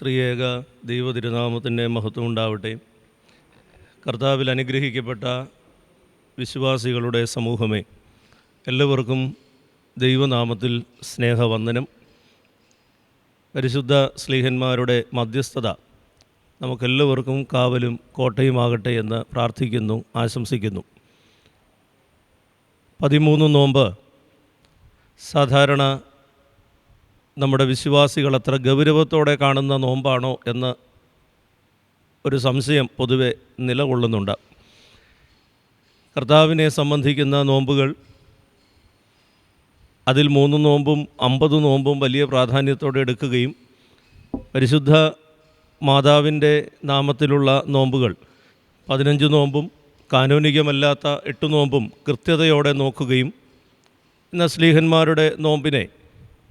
ത്രിയേക ദൈവതിരുനാമത്തിൻ്റെ മഹത്വം ഉണ്ടാവട്ടെ. കർത്താവിൽ അനുഗ്രഹിക്കപ്പെട്ട വിശ്വാസികളുടെ സമൂഹമേ, എല്ലാവർക്കും ദൈവനാമത്തിൽ സ്നേഹവന്ദനം. പരിശുദ്ധ ശ്ലീഹന്മാരുടെ മധ്യസ്ഥത നമുക്കെല്ലാവർക്കും കാവലും കോട്ടയുമാകട്ടെ എന്ന് പ്രാർത്ഥിക്കുന്നു, ആശംസിക്കുന്നു. 13 നോമ്പ് സാധാരണ നമ്മുടെ വിശ്വാസികൾ അത്ര ഗൗരവത്തോടെ കാണുന്ന നോമ്പാണോ എന്ന് ഒരു സംശയം പൊതുവെ നിലകൊള്ളുന്നുണ്ട്. കർത്താവിനെ സംബന്ധിക്കുന്ന നോമ്പുകൾ, അതിൽ 3 നോമ്പും 50 നോമ്പും വലിയ പ്രാധാന്യത്തോടെ എടുക്കുകയും പരിശുദ്ധ മാതാവിൻ്റെ നാമത്തിലുള്ള നോമ്പുകൾ 15 നോമ്പും കാനോനികമല്ലാത്ത 8 നോമ്പും കൃത്യതയോടെ നോക്കുകയും എന്നാൽ ശ്ലീഹന്മാരുടെ നോമ്പിനെ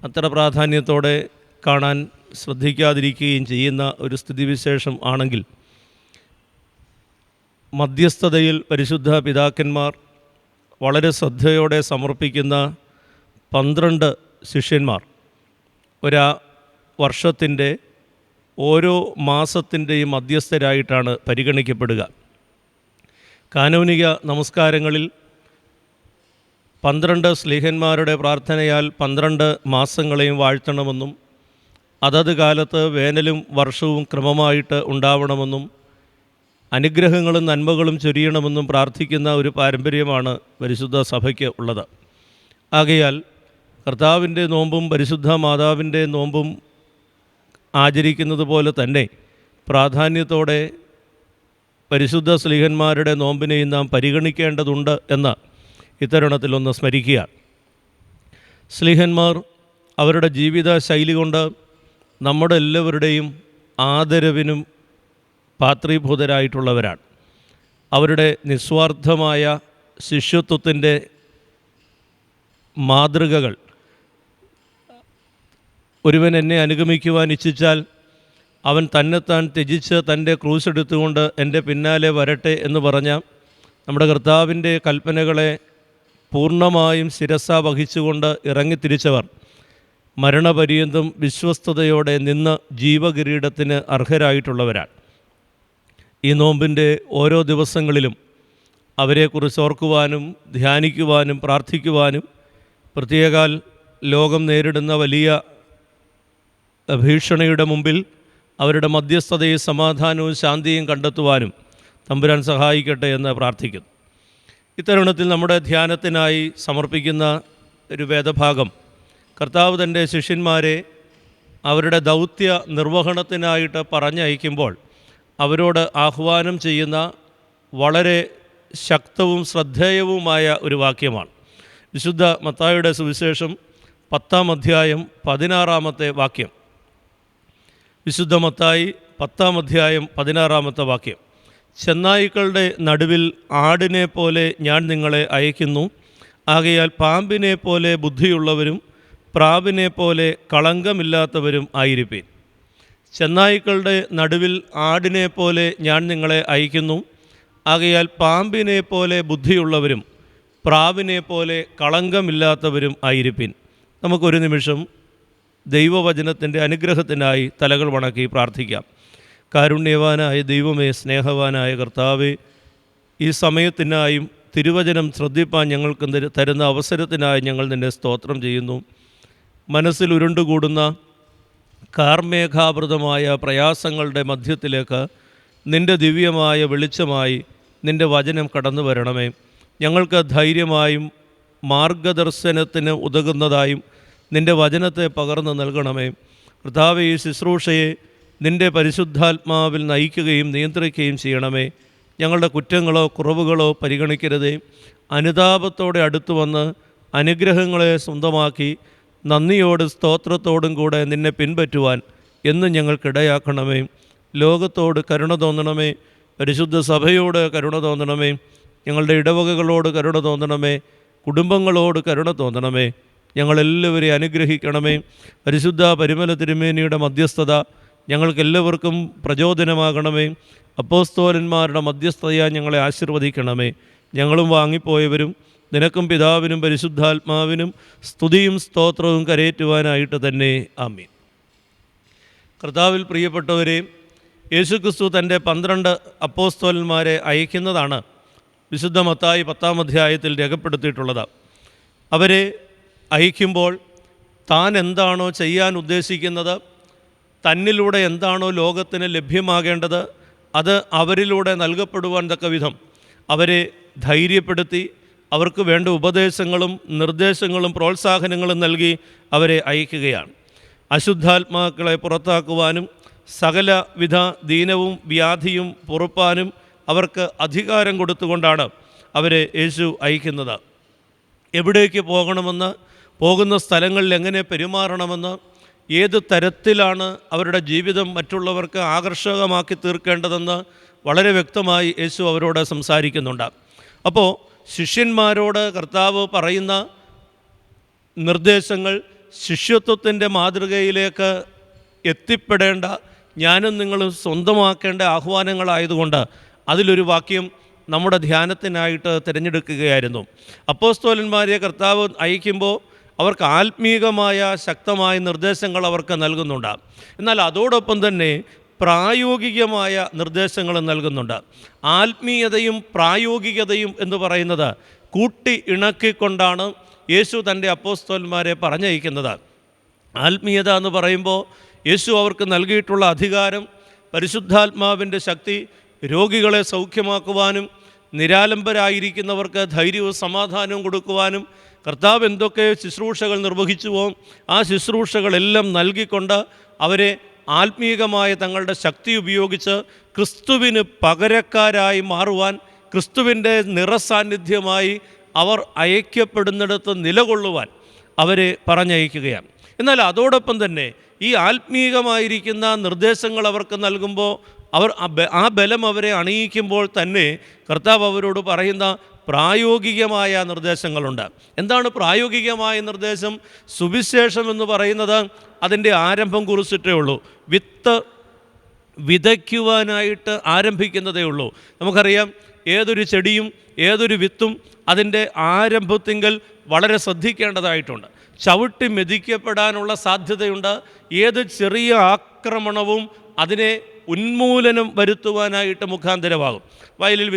അത്ര പ്രാധാന്യത്തോടെ കാണാൻ ശ്രദ്ധിക്കാതിരിക്കുകയും ചെയ്യുന്ന ഒരു സ്ഥിതിവിശേഷം ആണെങ്കിൽ, മധ്യസ്ഥതയിൽ പരിശുദ്ധ പിതാക്കന്മാർ വളരെ ശ്രദ്ധയോടെ സമർപ്പിക്കുന്ന 12 ശിഷ്യന്മാർ വർഷത്തിൻ്റെ ഓരോ മാസത്തിൻ്റെയും മധ്യസ്ഥരായിട്ടാണ് പരിഗണിക്കപ്പെടുക. കാനോനിക നമസ്കാരങ്ങളിൽ 12 ശ്ലീഹന്മാരുടെ പ്രാർത്ഥനയാൽ 12 മാസങ്ങളെയും വാഴ്ത്തണമെന്നും അതത് കാലത്ത് വേനലും വർഷവും ക്രമമായിട്ട് ഉണ്ടാവണമെന്നും അനുഗ്രഹങ്ങളും നന്മകളും ചൊരിയണമെന്നും പ്രാർത്ഥിക്കുന്ന ഒരു പാരമ്പര്യമാണ് പരിശുദ്ധ സഭയ്ക്ക് ഉള്ളത്. ആകയാൽ കർത്താവിൻ്റെ നോമ്പും പരിശുദ്ധ മാതാവിൻ്റെ നോമ്പും ആചരിക്കുന്നത് പോലെ തന്നെ പ്രാധാന്യത്തോടെ പരിശുദ്ധ ശ്ലീഹന്മാരുടെ നോമ്പിനെയും നാം പരിഗണിക്കേണ്ടതുണ്ട് എന്ന് ഇത്തരുണത്തിലൊന്ന് സ്മരിക്കുക. ശ്ലീഹന്മാർ അവരുടെ ജീവിത ശൈലി കൊണ്ട് നമ്മുടെ എല്ലാവരുടെയും ആദരവിനും പാത്രീഭൂതരായിട്ടുള്ളവരാണ്. അവരുടെ നിസ്വാർത്ഥമായ ശിഷ്യത്വത്തിൻ്റെ മാതൃകകൾ, ഒരുവൻ എന്നെ അനുഗമിക്കുവാൻ ഇച്ഛിച്ചാൽ അവൻ തന്നെത്താൻ ത്യജിച്ച് തൻ്റെ ക്രൂശ് എടുത്തുകൊണ്ട് എൻ്റെ പിന്നാലെ വരട്ടെ എന്ന് പറഞ്ഞ നമ്മുടെ കർത്താവിൻ്റെ കൽപ്പനകളെ പൂർണ്ണമായും ശിരസ വഹിച്ചുകൊണ്ട് ഇറങ്ങിത്തിരിച്ചവർ മരണപര്യന്തം വിശ്വസ്തയോടെ നിന്ന് ജീവകിരീടത്തിന് അർഹരായിട്ടുള്ളവരാണ്. ഈ നോമ്പിൻ്റെ ഓരോ ദിവസങ്ങളിലും അവരെക്കുറിച്ച് ഓർക്കുവാനും ധ്യാനിക്കുവാനും പ്രാർത്ഥിക്കുവാനും, പ്രത്യേകാൽ ലോകം നേരിടുന്ന വലിയ ഭീഷണിയുടെ മുമ്പിൽ അവരുടെ മധ്യസ്ഥതയും സമാധാനവും ശാന്തിയും കണ്ടെത്തുവാനും തമ്പുരാൻ സഹായിക്കട്ടെ എന്ന് പ്രാർത്ഥിക്കുന്നു. ഇത്തരുണത്തിൽ നമ്മുടെ ധ്യാനത്തിനായി സമർപ്പിക്കുന്ന ഒരു വേദഭാഗം, കർത്താവ് തൻ്റെ ശിഷ്യന്മാരെ അവരുടെ ദൗത്യ നിർവഹണത്തിനായിട്ട് പറഞ്ഞയക്കുമ്പോൾ അവരോട് ആഹ്വാനം ചെയ്യുന്ന വളരെ ശക്തവും ശ്രദ്ധേയവുമായ ഒരു വാക്യമാണ്. വിശുദ്ധ മത്തായിയുടെ സുവിശേഷം 10-ാം അധ്യായം 16-ാമത്തെ വാക്യം. വിശുദ്ധ മത്തായി 10-ാം അധ്യായം 16-ാമത്തെ വാക്യം. ചെന്നായ്ക്കളുടെ നടുവിൽ ആടിനെ പോലെ ഞാൻ നിങ്ങളെ അയക്കുന്നു. ആകയാൽ പാമ്പിനെ പോലെ ബുദ്ധിയുള്ളവരും പ്രാവിനെ പോലെ കളങ്കമില്ലാത്തവരും ആയിരിപ്പീൻ. ചെന്നായ്ക്കളുടെ നടുവിൽ ആടിനെ പോലെ ഞാൻ നിങ്ങളെ അയക്കുന്നു. ആകയാൽ പാമ്പിനെ പോലെ ബുദ്ധിയുള്ളവരും പ്രാവിനെ പോലെ കളങ്കമില്ലാത്തവരും ആയിരിപ്പീൻ. നമുക്കൊരു നിമിഷം ദൈവവചനത്തിൻ്റെ അനുഗ്രഹത്തിനായി തലകൾ വണക്കി പ്രാർത്ഥിക്കാം. കാരുണ്യവാനായ ദൈവമേ, സ്നേഹവാനായ കർത്താവേ, ഈ സമയത്തിനായും തിരുവചനം ശ്രദ്ധിപ്പാൻ ഞങ്ങൾക്ക് തരുന്ന അവസരത്തിനായി ഞങ്ങൾ നിന്നെ സ്തോത്രം ചെയ്യുന്നു. മനസ്സിൽ ഉരുണ്ടുകൂടുന്ന കാർമേഘാവൃതമായ പ്രയാസങ്ങളുടെ മധ്യത്തിലേക്ക് നിൻ്റെ ദിവ്യമായ വെളിച്ചമായി നിൻ്റെ വചനം കടന്നു വരണമേ. ഞങ്ങൾക്ക് ധൈര്യമായും മാർഗദർശനത്തിന് ഉതകുന്നതായും നിൻ്റെ വചനത്തെ പകർന്നു നൽകണമേ. കർത്താവേ, ഈ ശുശ്രൂഷയെ നിൻ്റെ പരിശുദ്ധാത്മാവിൽ നയിക്കുകയും നിയന്ത്രിക്കുകയും ചെയ്യണമേ. ഞങ്ങളുടെ കുറ്റങ്ങളോ കുറവുകളോ പരിഗണിക്കരുതേ. അനുതാപത്തോടെ അടുത്തു വന്ന് അനുഗ്രഹങ്ങളെ സ്വന്തമാക്കി നന്ദിയോട് സ്തോത്രത്തോടും കൂടെ നിന്നെ പിൻപറ്റുവാൻ എന്നും ഞങ്ങൾക്കിടയാക്കണമേ. ലോകത്തോട് കരുണ തോന്നണമേ. പരിശുദ്ധ സഭയോട് കരുണ തോന്നണമേ. ഞങ്ങളുടെ ഇടവകകളോട് കരുണ തോന്നണമേ. കുടുംബങ്ങളോട് കരുണ തോന്നണമേ. ഞങ്ങളെല്ലാവരെയും അനുഗ്രഹിക്കണമേ. പരിശുദ്ധ പരിമല തിരുമേനിയുടെ മധ്യസ്ഥത ഞങ്ങൾക്കെല്ലാവർക്കും പ്രചോദനമാകണമേ. അപ്പോസ്തലന്മാരുടെ മധ്യസ്ഥതയായി ഞങ്ങളെ ആശീർവദിക്കണമേ. ഞങ്ങളും വാങ്ങിപ്പോയവരും നിനക്കും പിതാവിനും പരിശുദ്ധാത്മാവിനും സ്തുതിയും സ്തോത്രവും കരയേറ്റുവാനായിട്ട് തന്നെ. ആമീൻ. കർത്താവിൽ പ്രിയപ്പെട്ടവരെ, യേശുക്രിസ്തു തൻ്റെ 12 അപ്പോസ്തലന്മാരെ അയക്കുന്നതാണ് വിശുദ്ധ മത്തായി 10-ാം അധ്യായത്തിൽ രേഖപ്പെടുത്തിയിട്ടുള്ളത്. അവരെ അയക്കുമ്പോൾ താൻ എന്താണോ ചെയ്യാൻ ഉദ്ദേശിക്കുന്നത്, തന്നിലൂടെ എന്താണോ ലോകത്തിന് ലഭ്യമാകേണ്ടത്, അത് അവരിലൂടെ നൽകപ്പെടുവാൻ തക്ക വിധം അവരെ ധൈര്യപ്പെടുത്തി അവർക്ക് വേണ്ട ഉപദേശങ്ങളും നിർദ്ദേശങ്ങളും പ്രോത്സാഹനങ്ങളും നൽകി അവരെ അയക്കുകയാണ്. അശുദ്ധാത്മാക്കളെ പുറത്താക്കുവാനും സകലവിധ ദീനവും വ്യാധിയും പൊറുപ്പാനും അവർക്ക് അധികാരം കൊടുത്തുകൊണ്ടാണ് അവരെ യേശു അയക്കുന്നത്. എവിടേക്ക് പോകണമെന്ന്, പോകുന്ന സ്ഥലങ്ങളിൽ എങ്ങനെ പെരുമാറണമെന്ന്, ഏത് തരത്തിലാണ് അവരുടെ ജീവിതം മറ്റുള്ളവർക്ക് ആകർഷകമാക്കി തീർക്കേണ്ടതെന്ന് വളരെ വ്യക്തമായി യേശു അവരോട് സംസാരിക്കുന്നുണ്ട്. അപ്പോൾ ശിഷ്യന്മാരോട് കർത്താവ് പറയുന്ന നിർദ്ദേശങ്ങൾ ശിഷ്യത്വത്തിൻ്റെ മാതൃകയിലേക്ക് എത്തിപ്പെടേണ്ട, ഞാനും നിങ്ങളും സ്വന്തമാക്കേണ്ട ആഹ്വാനങ്ങളായതുകൊണ്ട് അതിലൊരു വാക്യം നമ്മുടെ ധ്യാനത്തിനായിട്ട് തിരഞ്ഞെടുക്കുകയായിരുന്നു. അപ്പോസ്തലന്മാരെ കർത്താവ് അയക്കുമ്പോൾ അവർക്ക് ആത്മീകമായ ശക്തമായ നിർദ്ദേശങ്ങൾ അവർക്ക് നൽകുന്നുണ്ട്. എന്നാൽ അതോടൊപ്പം തന്നെ പ്രായോഗികമായ നിർദ്ദേശങ്ങൾ നൽകുന്നുണ്ട്. ആത്മീയതയും പ്രായോഗികതയും എന്ന് പറയുന്നത് കൂട്ടി ഇണക്കിക്കൊണ്ടാണ് യേശു തൻ്റെ അപ്പോസ്തലന്മാരെ പറഞ്ഞയക്കുന്നത്. ആത്മീയത എന്ന് പറയുമ്പോൾ യേശു അവർക്ക് നൽകിയിട്ടുള്ള അധികാരം, പരിശുദ്ധാത്മാവിൻ്റെ ശക്തി, രോഗികളെ സൗഖ്യമാക്കുവാനും നിരാലംബരായിരിക്കുന്നവർക്ക് ധൈര്യവും സമാധാനവും കൊടുക്കുവാനും കർത്താവ് എന്തൊക്കെ ശുശ്രൂഷകൾ നിർവഹിച്ചുവോ ആ ശുശ്രൂഷകളെല്ലാം നൽകിക്കൊണ്ട് അവരെ ആത്മീകമായ തങ്ങളുടെ ശക്തി ഉപയോഗിച്ച് ക്രിസ്തുവിന് പകരക്കാരായി മാറുവാൻ, ക്രിസ്തുവിൻ്റെ നിറസാന്നിധ്യമായി അവർ അയക്കപ്പെടുന്നിടത്ത് നിലകൊള്ളുവാൻ അവരെ പറഞ്ഞയക്കുകയാണ്. എന്നാൽ അതോടൊപ്പം തന്നെ ഈ ആത്മീകമായിരിക്കുന്ന നിർദ്ദേശങ്ങൾ അവർക്ക് നൽകുമ്പോൾ അവർ ആ ബലം അവരെ അണിയിക്കുമ്പോൾ തന്നെ കർത്താവ് അവരോട് പറയുന്ന പ്രായോഗികമായ നിർദ്ദേശങ്ങളുണ്ട്. എന്താണ് പ്രായോഗികമായ നിർദ്ദേശം? സുവിശേഷം എന്ന് പറയുന്നത് അതിൻ്റെ ആരംഭം കുറിച്ചിട്ടേ ഉള്ളൂ. വിത്ത് വിതയ്ക്കുവാനായിട്ട് ആരംഭിക്കുന്നതേ ഉള്ളൂ. നമുക്കറിയാം, ഏതൊരു ചെടിയും ഏതൊരു വിത്തും അതിൻ്റെ ആരംഭത്തിങ്കൽ വളരെ ശ്രദ്ധിക്കേണ്ടതായിട്ടുണ്ട്. ചവിട്ടി മെതിക്കപ്പെടാനുള്ള സാധ്യതയുണ്ട്. ഏത് ചെറിയ ആക്രമണവും അതിനെ ഉന്മൂലനം വരുത്തുവാനായിട്ട് മുഖാന്തരമാകും. വയലിൽ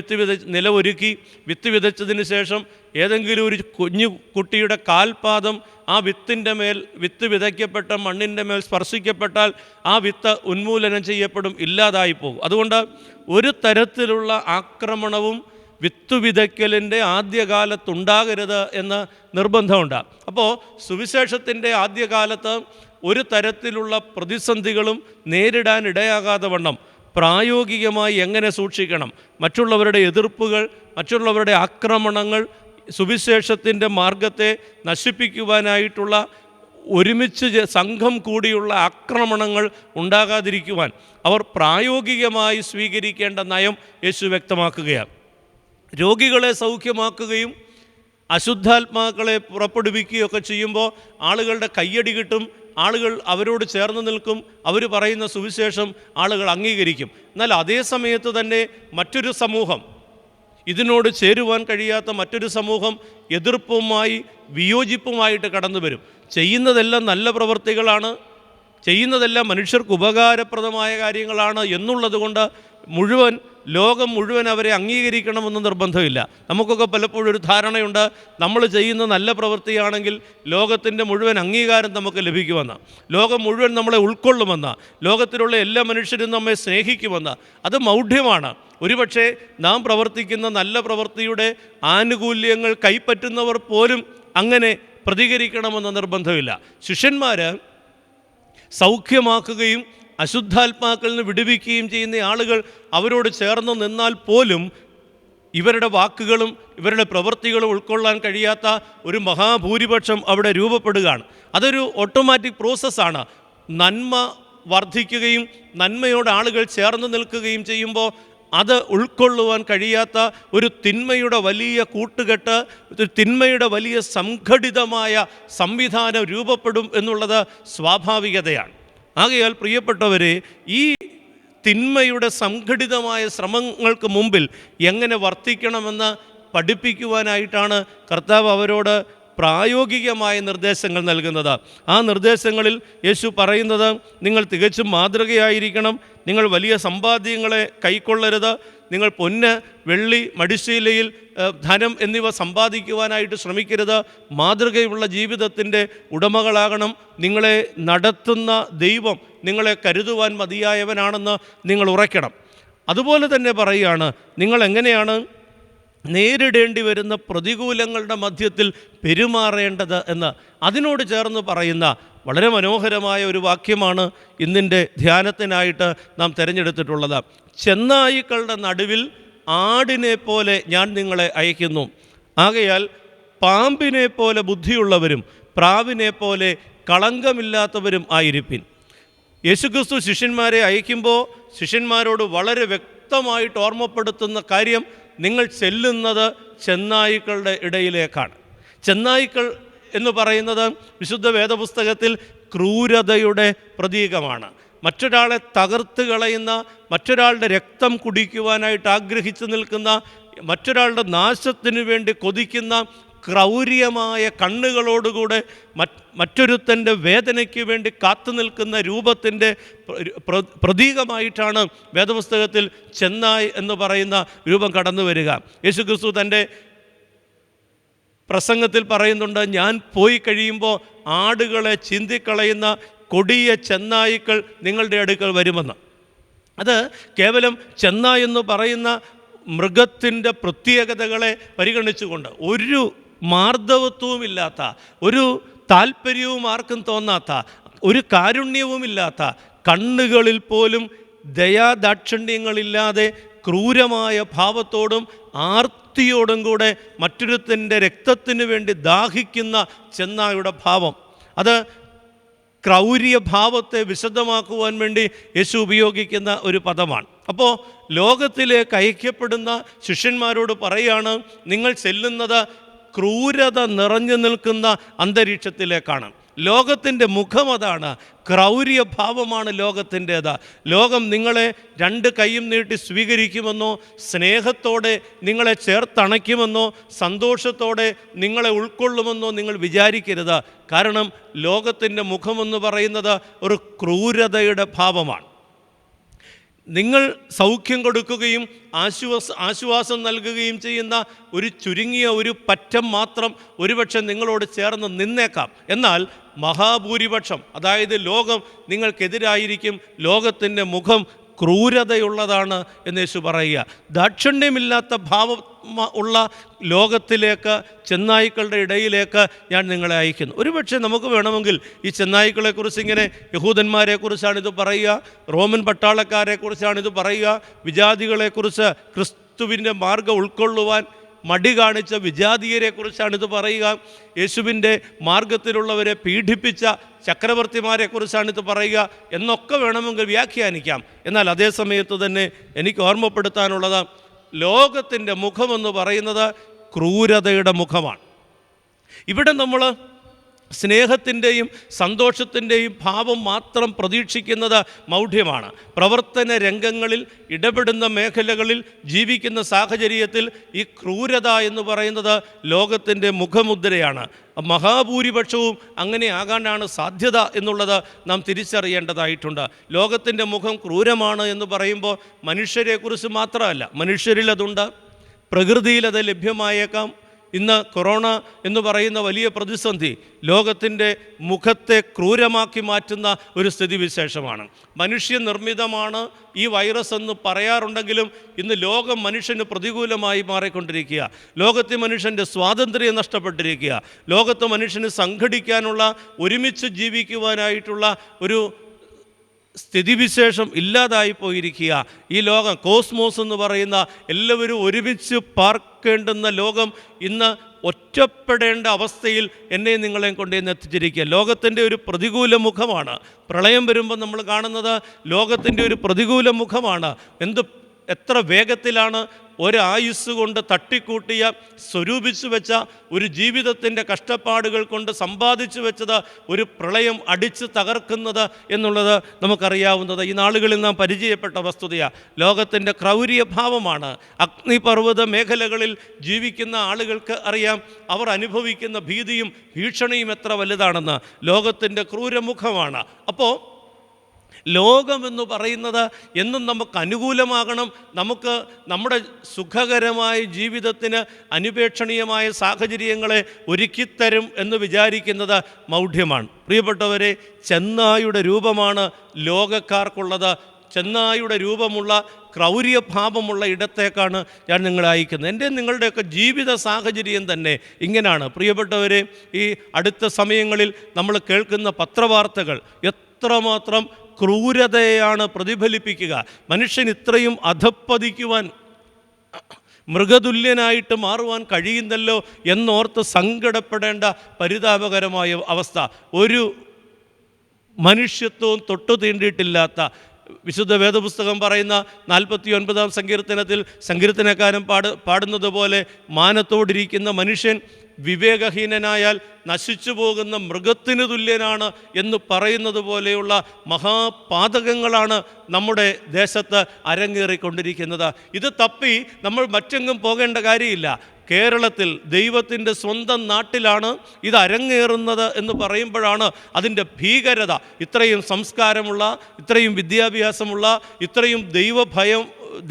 നില ഒരുക്കി വിത്ത് വിതച്ചതിന് ശേഷം ഏതെങ്കിലും ഒരു കുഞ്ഞു കുട്ടിയുടെ കാൽപാദം ആ വിത്ത് വിതയ്ക്കപ്പെട്ട മണ്ണിൻ്റെ മേൽ സ്പർശിക്കപ്പെട്ടാൽ ആ വിത്ത് ഉന്മൂലനം ചെയ്യപ്പെടും, ഇല്ലാതായി പോകും. അതുകൊണ്ട് ഒരു തരത്തിലുള്ള ആക്രമണവും വിത്ത് വിതയ്ക്കലിൻ്റെ ആദ്യകാലത്തുണ്ടാകരുത് എന്ന് നിർബന്ധമുണ്ട്. അപ്പോൾ സുവിശേഷത്തിൻ്റെ ആദ്യകാലത്ത് ഒരു തരത്തിലുള്ള പ്രതിസന്ധികളും നേരിടാൻ ഇടയാകാതെ വണ്ണം പ്രായോഗികമായി എങ്ങനെ സൂക്ഷിക്കണം, മറ്റുള്ളവരുടെ എതിർപ്പുകൾ, മറ്റുള്ളവരുടെ ആക്രമണങ്ങൾ, സുവിശേഷത്തിൻ്റെ മാർഗത്തെ നശിപ്പിക്കുവാനായിട്ടുള്ള ഒരുമിച്ച് സംഘം കൂടിയുള്ള ആക്രമണങ്ങൾ ഉണ്ടാകാതിരിക്കുവാൻ അവർ പ്രായോഗികമായി സ്വീകരിക്കേണ്ട നയം യേശു വ്യക്തമാക്കുകയാണ്. രോഗികളെ സൗഖ്യമാക്കുകയും അശുദ്ധാത്മാക്കളെ പുറപ്പെടുവിക്കുകയൊക്കെ ചെയ്യുമ്പോൾ ആളുകളുടെ കയ്യടി കിട്ടും, ആളുകൾ അവരോട് ചേർന്ന് നിൽക്കും, അവർ പറയുന്ന സുവിശേഷം ആളുകൾ അംഗീകരിക്കും. എന്നാൽ അതേ സമയത്ത് തന്നെ മറ്റൊരു സമൂഹം, ഇതിനോട് ചേരുവാൻ കഴിയാത്ത മറ്റൊരു സമൂഹം എതിർപ്പുമായി വിയോജിപ്പുമായിട്ട് കടന്നു വരും. ചെയ്യുന്നതെല്ലാം നല്ല പ്രവൃത്തികളാണ്, ചെയ്യുന്നതെല്ലാം മനുഷ്യർക്ക് ഉപകാരപ്രദമായ കാര്യങ്ങളാണ് എന്നുള്ളത് കൊണ്ട് ലോകം മുഴുവൻ അവരെ അംഗീകരിക്കണമെന്ന് നിർബന്ധമില്ല. നമുക്കൊക്കെ പലപ്പോഴും ഒരു ധാരണയുണ്ട്, നമ്മൾ ചെയ്യുന്ന നല്ല പ്രവൃത്തിയാണെങ്കിൽ ലോകത്തിൻ്റെ മുഴുവൻ അംഗീകാരം നമുക്ക് ലഭിക്കുമെന്ന്, ലോകം മുഴുവൻ നമ്മളെ ഉൾക്കൊള്ളുമെന്ന്, ലോകത്തിലുള്ള എല്ലാ മനുഷ്യരും നമ്മെ സ്നേഹിക്കുമെന്ന്. അത് മൗഢ്യമാണ്. ഒരുപക്ഷെ നാം പ്രവർത്തിക്കുന്ന നല്ല പ്രവൃത്തിയുടെ ആനുകൂല്യങ്ങൾ കൈപ്പറ്റുന്നവർ പോലും അങ്ങനെ പ്രതികരിക്കണമെന്ന് നിർബന്ധമില്ല. ശിഷ്യന്മാർ സൗഖ്യമാക്കുകയും അശുദ്ധാത്മാക്കളിൽ നിന്ന് വിടുവിക്കുകയും ചെയ്യുന്ന ആളുകൾ അവരോട് ചേർന്ന് നിന്നാൽ പോലും ഇവരുടെ വാക്കുകളും ഇവരുടെ പ്രവൃത്തികളും ഉൾക്കൊള്ളാൻ കഴിയാത്ത ഒരു മഹാഭൂരിപക്ഷം അവിടെ രൂപപ്പെടുകയാണ്. അതൊരു ഓട്ടോമാറ്റിക് പ്രോസസ്സാണ്. നന്മ വർദ്ധിക്കുകയും നന്മയോട് ആളുകൾ ചേർന്ന് നിൽക്കുകയും ചെയ്യുമ്പോൾ അത് ഉൾക്കൊള്ളുവാൻ കഴിയാത്ത ഒരു തിന്മയുടെ വലിയ കൂട്ടുകെട്ട്, ഒരു തിന്മയുടെ വലിയ സംഘടിതമായ സംവിധാനം രൂപപ്പെടും എന്നുള്ളത് സ്വാഭാവികതയാണ്. ആകയാൽ പ്രിയപ്പെട്ടവരെ, ഈ തിന്മയുടെ സംഘടിതമായ ശ്രമങ്ങൾക്ക് മുമ്പിൽ എങ്ങനെ വർത്തിക്കണമെന്ന് പഠിപ്പിക്കുവാനായിട്ടാണ് കർത്താവ് അവരോട് പ്രായോഗികമായ നിർദ്ദേശങ്ങൾ നൽകുന്നത്. ആ നിർദ്ദേശങ്ങളിൽ യേശു പറയുന്നത്, നിങ്ങൾ തികച്ചും മാതൃകയായിരിക്കണം, നിങ്ങൾ വലിയ സമ്പാദ്യങ്ങളെ കൈക്കൊള്ളരുത്, നിങ്ങൾ പൊന്ന്, വെള്ളി, മടിശീലയിൽ ധനം എന്നിവ സമ്പാദിക്കുവാനായിട്ട് ശ്രമിക്കരുത്, മാതൃകയുള്ള ജീവിതത്തിൻ്റെ ഉടമകളാകണം, നിങ്ങളെ നടത്തുന്ന ദൈവം നിങ്ങളെ കരുതുവാൻ മതിയായവനാണെന്ന് നിങ്ങൾ ഉറയ്ക്കണം. അതുപോലെ തന്നെ പറയുകയാണ്, നിങ്ങൾ എങ്ങനെയാണ് നേരിടേണ്ടി വരുന്ന പ്രതികൂലങ്ങളുടെ മധ്യത്തിൽ പെരുമാറേണ്ടത് എന്ന്. അതിനോട് ചേർന്ന് പറയുന്ന വളരെ മനോഹരമായ ഒരു വാക്യമാണ് ഇന്നിൻ്റെ ധ്യാനത്തിനായിട്ട് നാം തിരഞ്ഞെടുത്തിട്ടുള്ളത്. ചെന്നായ്ക്കളുടെ നടുവിൽ ആടിനെ പോലെ ഞാൻ നിങ്ങളെ അയക്കുന്നു, ആകയാൽ പാമ്പിനെ പോലെ ബുദ്ധിയുള്ളവരും പ്രാവിനെ പോലെ കളങ്കമില്ലാത്തവരും ആയിരിപ്പിൻ. യേശുക്രിസ്തു ശിഷ്യന്മാരെ അയക്കുമ്പോൾ ശിഷ്യന്മാരോട് വളരെ വ്യക്തമായിട്ട് ഓർമ്മപ്പെടുത്തുന്ന കാര്യം, നിങ്ങൾ ചെല്ലുന്നത് ചെന്നായ്ക്കളുടെ ഇടയിലേക്കാണ്. ചെന്നായ്ക്കൾ എന്ന് പറയുന്നത് വിശുദ്ധ വേദപുസ്തകത്തിൽ ക്രൂരതയുടെ പ്രതീകമാണ്. മറ്റൊരാളെ തകർത്ത് കളയുന്ന, മറ്റൊരാളുടെ രക്തം കുടിക്കുവാനായിട്ട് ആഗ്രഹിച്ചു നിൽക്കുന്ന, മറ്റൊരാളുടെ നാശത്തിനു വേണ്ടി കൊതിക്കുന്ന ക്രൗര്യമായ കണ്ണുകളോടുകൂടെ മറ്റൊരുത്തൻ്റെ വേദനയ്ക്ക് വേണ്ടി കാത്തു നിൽക്കുന്ന രൂപത്തിൻ്റെ പ്രതീകമായിട്ടാണ് വേദപുസ്തകത്തിൽ ചെന്നായ് എന്ന് പറയുന്ന രൂപം കടന്നു വരിക. യേശുക്രിസ്തു തൻ്റെ പ്രസംഗത്തിൽ പറയുന്നുണ്ട്, ഞാൻ പോയി കഴിയുമ്പോൾ ആടുകളെ ചിന്തിക്കളയുന്ന കൊടിയ ചെന്നായ്ക്കൾ നിങ്ങളുടെ അടുക്കൽ വരുമെന്ന്. അത് കേവലം ചെന്നായ് എന്ന് പറയുന്ന മൃഗത്തിൻ്റെ പ്രത്യേകതകളെ പരിഗണിച്ചുകൊണ്ട്, ഒരു മാർദ്ദവത്വവുമില്ലാത്ത, ഒരു താല്പര്യവും ആർക്കും തോന്നാത്ത, ഒരു കാരുണ്യവുമില്ലാത്ത, കണ്ണുകളിൽ പോലും ദയാദാക്ഷിണ്യങ്ങളില്ലാതെ ക്രൂരമായ ഭാവത്തോടും ആർത്തിയോടും കൂടെ മറ്റൊരുത്തൻ്റെ രക്തത്തിന് വേണ്ടി ദാഹിക്കുന്ന ചെന്നായുടെ ഭാവം, അത് ക്രൗര്യഭാവത്തെ വിശദമാക്കുവാൻ വേണ്ടി യേശു ഉപയോഗിക്കുന്ന ഒരു പദമാണ്. അപ്പോൾ ലോകത്തിലേക്ക് ഐക്യപ്പെടുന്ന ശിഷ്യന്മാരോട് പറയാണ്, നിങ്ങൾ ചെല്ലുന്നത് ക്രൂരത നിറഞ്ഞു നിൽക്കുന്ന അന്തരീക്ഷത്തിലേക്കാണ്. ലോകത്തിൻ്റെ മുഖം അതാണ്, ക്രൗര്യഭാവമാണ് ലോകത്തിൻ്റേത്. ലോകം നിങ്ങളെ രണ്ട് കൈയും നീട്ടി സ്വീകരിക്കുമെന്നോ, സ്നേഹത്തോടെ നിങ്ങളെ ചേർത്തണയ്ക്കുമെന്നോ, സന്തോഷത്തോടെ നിങ്ങളെ ഉൾക്കൊള്ളുമെന്നോ നിങ്ങൾ വിചാരിക്കരുത്. കാരണം ലോകത്തിൻ്റെ മുഖമെന്ന് പറയുന്നത് ഒരു ക്രൂരതയുടെ ഭാവമാണ്. നിങ്ങൾ സൗഖ്യം കൊടുക്കുകയും ആശ്വാസം നൽകുകയും ചെയ്യുന്ന ഒരു ചുരുങ്ങിയ ഒരു പറ്റം മാത്രം ഒരുപക്ഷെ നിങ്ങളോട് ചേർന്ന് നിന്നേക്കാം. എന്നാൽ മഹാഭൂരിപക്ഷം, അതായത് ലോകം നിങ്ങൾക്കെതിരായിരിക്കും. ലോകത്തിൻ്റെ മുഖം ക്രൂരതയുള്ളതാണ് എന്ന് യേശു പറയുക. ദാക്ഷിണ്യമില്ലാത്ത ഭാവം ഉള്ള ലോകത്തിലേക്ക്, ചെന്നായ്ക്കളുടെ ഇടയിലേക്ക് ഞാൻ നിങ്ങളെ അയക്കുന്നു. ഒരുപക്ഷെ നമുക്ക് വേണമെങ്കിൽ ഈ ചെന്നായ്ക്കളെക്കുറിച്ച് ഇങ്ങനെ യഹൂദന്മാരെക്കുറിച്ചാണിത് പറയുക, റോമൻ പട്ടാളക്കാരെക്കുറിച്ചാണിത് പറയുക, വിജാതികളെക്കുറിച്ച്, ക്രിസ്തുവിൻ്റെ മാർഗ്ഗം ഉൾക്കൊള്ളുവാൻ മടി കാണിച്ച വിജാതീയരെക്കുറിച്ചാണിത് പറയുക, യേശുവിൻ്റെ മാർഗത്തിലുള്ളവരെ പീഡിപ്പിച്ച ചക്രവർത്തിമാരെക്കുറിച്ചാണിത് പറയുക എന്നൊക്കെ വേണമെങ്കിൽ വ്യാഖ്യാനിക്കാം. എന്നാൽ അതേ സമയത്ത് തന്നെ എനിക്ക് ഓർമ്മപ്പെടുത്താനുള്ളത്, ലോകത്തിൻ്റെ മുഖമെന്ന് പറയുന്നത് ക്രൂരതയുടെ മുഖമാണ്. ഇവിടെ നമ്മൾ സ്നേഹത്തിൻ്റെയും സന്തോഷത്തിൻ്റെയും ഭാവം മാത്രം പ്രതീക്ഷിക്കുന്നത് മൗഢ്യമാണ്. പ്രവർത്തന രംഗങ്ങളിൽ, ഇടപെടുന്ന മേഖലകളിൽ ജീവിക്കുന്ന സാഹചര്യത്തിൽ ഈ ക്രൂരത എന്ന് പറയുന്നത് ലോകത്തിൻ്റെ മുഖമുദ്രയാണ്. മഹാഭൂരിപക്ഷവും അങ്ങനെ ആകാനാണ് സാധ്യത എന്നുള്ളത് നാം തിരിച്ചറിയേണ്ടതായിട്ടുണ്ട്. ലോകത്തിൻ്റെ മുഖം ക്രൂരമാണ് എന്ന് പറയുമ്പോൾ മനുഷ്യരെക്കുറിച്ച് മാത്രമല്ല, മനുഷ്യരിൽ അതുണ്ട്, പ്രകൃതിയിൽ അത് ലഭ്യമായേക്കാം. ഇന്ന് കൊറോണ എന്ന് പറയുന്ന വലിയ പ്രതിസന്ധി ലോകത്തിൻ്റെ മുഖത്തെ ക്രൂരമാക്കി മാറ്റുന്ന ഒരു സ്ഥിതിവിശേഷമാണ്. മനുഷ്യനിർമ്മിതമാണ് ഈ വൈറസ് എന്ന് പറയാറുണ്ടെങ്കിലും ഇന്ന് ലോകം മനുഷ്യന് പ്രതികൂലമായി മാറിക്കൊണ്ടിരിക്കുക. ലോകത്തെ മനുഷ്യൻ്റെ സ്വാതന്ത്ര്യം നഷ്ടപ്പെട്ടിരിക്കുക. ലോകത്ത് മനുഷ്യന് സംഘടിക്കാനുള്ള, ഒരുമിച്ച് ജീവിക്കുവാനായിട്ടുള്ള ഒരു സ്ഥിതിവിശേഷം ഇല്ലാതായി പോയിരിക്കുക. ഈ ലോകം, കോസ്മോസ് എന്ന് പറയുന്ന എല്ലാവരും ഒരുമിച്ച് പാർക്കേണ്ടുന്ന ലോകം ഇന്ന് ഒറ്റപ്പെടേണ്ട അവസ്ഥയിൽ എന്നെ നിങ്ങളെയും കൊണ്ടുവന്ന് എത്തിച്ചിരിക്കുക. ലോകത്തിൻ്റെ ഒരു പ്രതികൂല മുഖമാണ്. പ്രളയം വരുമ്പോൾ നമ്മൾ കാണുന്നത് ലോകത്തിൻ്റെ ഒരു പ്രതികൂല മുഖമാണ്. എന്ത് എത്ര വേഗത്തിലാണ് ഒരായുസ് കൊണ്ട് തട്ടിക്കൂട്ടിയ സ്വരൂപിച്ചു വെച്ച ഒരു ജീവിതത്തിൻ്റെ കഷ്ടപ്പാടുകൾ കൊണ്ട് സമ്പാദിച്ചു വെച്ചത് ഒരു പ്രളയം അടിച്ച് തകർക്കുന്നത് എന്നുള്ളത് നമുക്കറിയാവുന്നത് ഈ നാളുകളിൽ നാം പരിചയപ്പെട്ട വസ്തുതയാണ്. ലോകത്തിൻ്റെ ക്രൗര്യഭാവമാണ്. അഗ്നിപർവ്വത മേഖലകളിൽ ജീവിക്കുന്ന ആളുകൾക്ക് അറിയാം അവർ അനുഭവിക്കുന്ന ഭീതിയും ഭീഷണിയും എത്ര വലുതാണെന്ന്. ലോകത്തിൻ്റെ ക്രൂരമുഖമാണ്. അപ്പോൾ ലോകമെന്ന് പറയുന്നത് എന്നും നമുക്ക് അനുകൂലമാകണം, നമുക്ക് നമ്മുടെ സുഖകരമായ ജീവിതത്തിന് അനുപേക്ഷണീയമായ സാഹചര്യങ്ങളെ ഒരുക്കിത്തരും എന്ന് വിചാരിക്കുന്നത് മൗഢ്യമാണ്. പ്രിയപ്പെട്ടവരെ, ചെന്നായുടെ രൂപമാണ് ലോകക്കാർക്കുള്ളത്. ചെന്നായുടെ രൂപമുള്ള ക്രൗര്യഭാവമുള്ള ഇടത്തേക്കാണ് ഞാൻ നിങ്ങളെ അയക്കുന്നത്. എൻ്റെ നിങ്ങളുടെയൊക്കെ ജീവിത സാഹചര്യം തന്നെ ഇങ്ങനെയാണ്. പ്രിയപ്പെട്ടവരെ, ഈ അടുത്ത സമയങ്ങളിൽ നമ്മൾ കേൾക്കുന്ന പത്രവാർത്തകൾ എത്രമാത്രം ക്രൂരതയാണ് പ്രതിഫലിപ്പിക്കുക. മനുഷ്യൻ ഇത്രയും അധപ്പതിക്കുവാൻ, മൃഗതുല്യനായിട്ട് മാറുവാൻ കഴിയുന്നല്ലോ എന്നോർത്ത് സങ്കടപ്പെടേണ്ട പരിതാപകരമായ അവസ്ഥ. ഒരു മനുഷ്യത്വവും തൊട്ടു തീണ്ടിയിട്ടില്ലാത്ത, വിശുദ്ധ വേദപുസ്തകം പറയുന്ന 49-ാം സങ്കീർത്തനത്തിൽ സങ്കീർത്തനക്കാരൻ പാടുന്നത് പോലെ മാനത്തോടിരിക്കുന്ന മനുഷ്യൻ വിവേകഹീനനായാൽ നശിച്ചു പോകുന്ന മൃഗത്തിന് തുല്യനാണ് എന്ന് പറയുന്നത് പോലെയുള്ള മഹാപാതകങ്ങളാണ് നമ്മുടെ ദേശത്ത് അരങ്ങേറിക്കൊണ്ടിരിക്കുന്നത്. ഇത് തപ്പി നമ്മൾ മറ്റെങ്ങും പോകേണ്ട കാര്യമില്ല. കേരളത്തിൽ ദൈവത്തിൻ്റെ സ്വന്തം നാട്ടിലാണ് ഇത് അരങ്ങേറുന്നത് എന്ന് പറയുമ്പോഴാണ് അതിൻ്റെ ഭീകരത. ഇത്രയും സംസ്കാരമുള്ള, ഇത്രയും വിദ്യാഭ്യാസമുള്ള, ഇത്രയും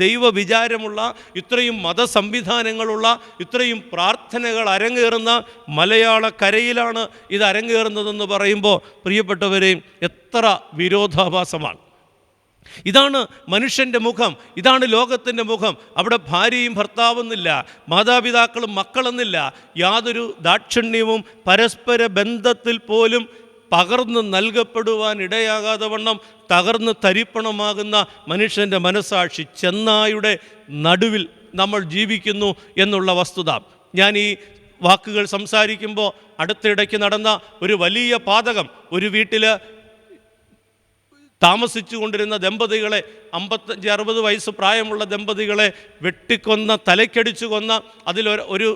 ദൈവവിചാരമുള്ള, ഇത്രയും മതസംവിധാനങ്ങളുള്ള, ഇത്രയും പ്രാർത്ഥനകൾ അരങ്ങേറുന്ന മലയാളക്കരയിലാണ് ഇത് അരങ്ങേറുന്നതെന്ന് പറയുമ്പോൾ പ്രിയപ്പെട്ടവരെയും എത്ര വിരോധാഭാസമാണ്. ഇതാണ് മനുഷ്യൻ്റെ മുഖം, ഇതാണ് ലോകത്തിൻ്റെ മുഖം. അവിടെ ഭാര്യയും ഭർത്താവെന്നില്ല, മാതാപിതാക്കളും മക്കളെന്നില്ല, യാതൊരു ദാക്ഷിണ്യവും പരസ്പര ബന്ധത്തിൽ പോലും പകർന്ന് നൽകപ്പെടുവാൻ ഇടയാകാതെ വണ്ണം തകർന്ന് തരിപ്പണമാകുന്ന മനുഷ്യൻ്റെ മനസ്സാക്ഷി. ചെന്നായുടെ നടുവിൽ നമ്മൾ ജീവിക്കുന്നു എന്നുള്ള വസ്തുത. ഞാൻ ഈ വാക്കുകൾ സംസാരിക്കുമ്പോൾ അടുത്തിടയ്ക്ക് നടന്ന ഒരു വലിയ പാതകം, ഒരു വീട്ടിൽ താമസിച്ചു കൊണ്ടിരുന്ന ദമ്പതികളെ, 55-60 വയസ്സ് പ്രായമുള്ള ദമ്പതികളെ വെട്ടിക്കൊന്ന, തലയ്ക്കടിച്ചു കൊന്ന, അതിലൊരു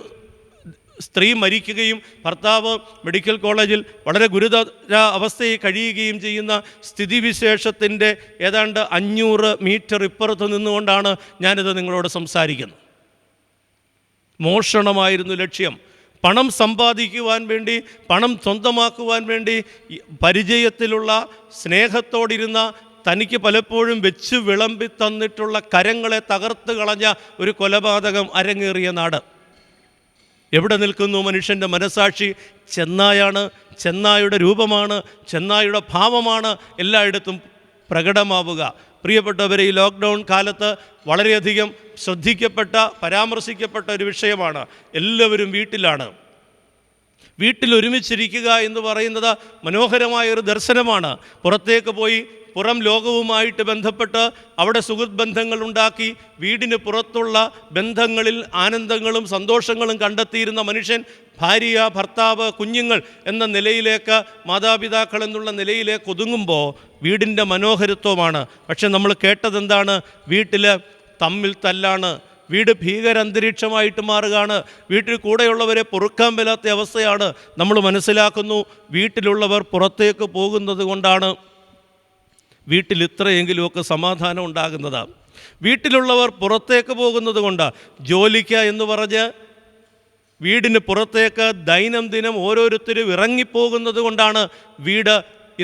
സ്ത്രീ മരിക്കുകയും ഭർത്താവ് മെഡിക്കൽ കോളേജിൽ വളരെ ഗുരുതര അവസ്ഥയിൽ കഴിയുകയും ചെയ്യുന്ന സ്ഥിതിവിശേഷത്തിൻ്റെ ഏതാണ്ട് 500 മീറ്റർ ഇപ്പുറത്ത് നിന്നുകൊണ്ടാണ് ഞാനിത് നിങ്ങളോട് സംസാരിക്കുന്നത്. മോഷണമായിരുന്നു ലക്ഷ്യം. പണം സമ്പാദിക്കുവാൻ വേണ്ടി, പണം സ്വന്തമാക്കുവാൻ വേണ്ടി പരിചയത്തിലുള്ള, സ്നേഹത്തോടിരുന്ന, തനിക്ക് പലപ്പോഴും വെച്ച് വിളമ്പി തന്നിട്ടുള്ള കരങ്ങളെ തകർത്ത് കളഞ്ഞ ഒരു കൊലപാതകം അരങ്ങേറിയ നാട്. എവിടെ നിൽക്കുന്നു മനുഷ്യൻ്റെ മനസാക്ഷി? ചെന്നായാണ്, ചെന്നായുടെ രൂപമാണ്, ചെന്നായുടെ ഭാവമാണ് എല്ലായിടത്തും പ്രകടമാവുക. പ്രിയപ്പെട്ടവരെ, ഈ ലോക്ക്ഡൗൺ കാലത്ത് വളരെയധികം ശ്രദ്ധിക്കപ്പെട്ട, പരാമർശിക്കപ്പെട്ട ഒരു വിഷയമാണ്. എല്ലാവരും വീട്ടിലാണ്. വീട്ടിൽ ഒരുമിച്ചിരിക്കുക എന്ന് പറയുന്നത് മനോഹരമായൊരു ദർശനമാണ്. പുറത്തേക്ക് പോയി പുറം ലോകവുമായിട്ട് ബന്ധപ്പെട്ട് അവിടെ സുഹൃത്ത് ബന്ധങ്ങളുണ്ടാക്കി വീടിന് പുറത്തുള്ള ബന്ധങ്ങളിൽ ആനന്ദങ്ങളും സന്തോഷങ്ങളും കണ്ടെത്തിയിരുന്ന മനുഷ്യൻ ഭാര്യ, ഭർത്താവ്, കുഞ്ഞുങ്ങൾ എന്ന നിലയിലേക്ക്, മാതാപിതാക്കൾ എന്നുള്ള നിലയിലേക്ക് ഒതുങ്ങുമ്പോൾ വീടിൻ്റെ മനോഹരത്വമാണ്. പക്ഷെ നമ്മൾ കേട്ടതെന്താണ്? വീട്ടിൽ തമ്മിൽ തല്ലാണ്, വീട് ഭീകരാന്തരീക്ഷമായിട്ട് മാറുകയാണ്, വീട്ടിൽ കൂടെയുള്ളവരെ പൊറുക്കാൻ മേലാത്ത അവസ്ഥയാണ്. നമ്മൾ മനസ്സിലാക്കുന്നു, വീട്ടിലുള്ളവർ പുറത്തേക്ക് പോകുന്നത് കൊണ്ടാണ് വീട്ടിൽ ഇത്രയെങ്കിലുമൊക്കെ സമാധാനം ഉണ്ടാകുന്നത്. വീട്ടിലുള്ളവർ പുറത്തേക്ക് പോകുന്നത് കൊണ്ട്, ജോലിക്ക് എന്ന് പറഞ്ഞ് വീടിന് പുറത്തേക്ക് ദൈനംദിനം ഓരോരുത്തരും ഇറങ്ങിപ്പോകുന്നത് കൊണ്ടാണ് വീട്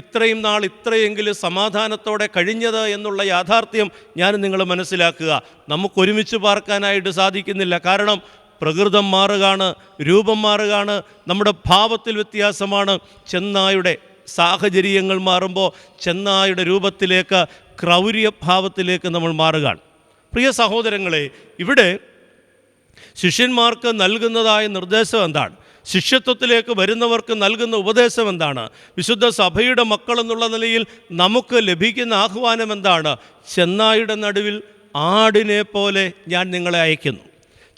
ഇത്രയും നാൾ ഇത്രയെങ്കിലും സമാധാനത്തോടെ കഴിഞ്ഞത് എന്നുള്ള യാഥാർത്ഥ്യം ഞാൻ നിങ്ങൾ മനസ്സിലാക്കുക. നമുക്കൊരുമിച്ച് പാർക്കാനായിട്ട് സാധിക്കുന്നില്ല. കാരണം പ്രകൃതം മാറുകയാണ്, രൂപം മാറുകയാണ്, നമ്മുടെ ഭാവത്തിൽ വ്യത്യാസമാണ്. ചെന്നായുടെ സാഹചര്യങ്ങൾ മാറുമ്പോൾ ചെന്നായുടെ രൂപത്തിലേക്ക്, ക്രൗര്യഭാവത്തിലേക്ക് നമ്മൾ മാറുകയാണ്. പ്രിയ സഹോദരങ്ങളെ, ഇവിടെ ശിഷ്യന്മാർക്ക് നൽകുന്നതായ നിർദ്ദേശം എന്താണ്? ശിഷ്യത്വത്തിലേക്ക് വരുന്നവർക്ക് നൽകുന്ന ഉപദേശം എന്താണ്? വിശുദ്ധ സഭയുടെ മക്കളെന്നുള്ള നിലയിൽ നമുക്ക് ലഭിക്കുന്ന ആഹ്വാനം എന്താണ്? ചെന്നായുടെ നടുവിൽ ആടിനെ പോലെ ഞാൻ നിങ്ങളെ അയക്കുന്നു.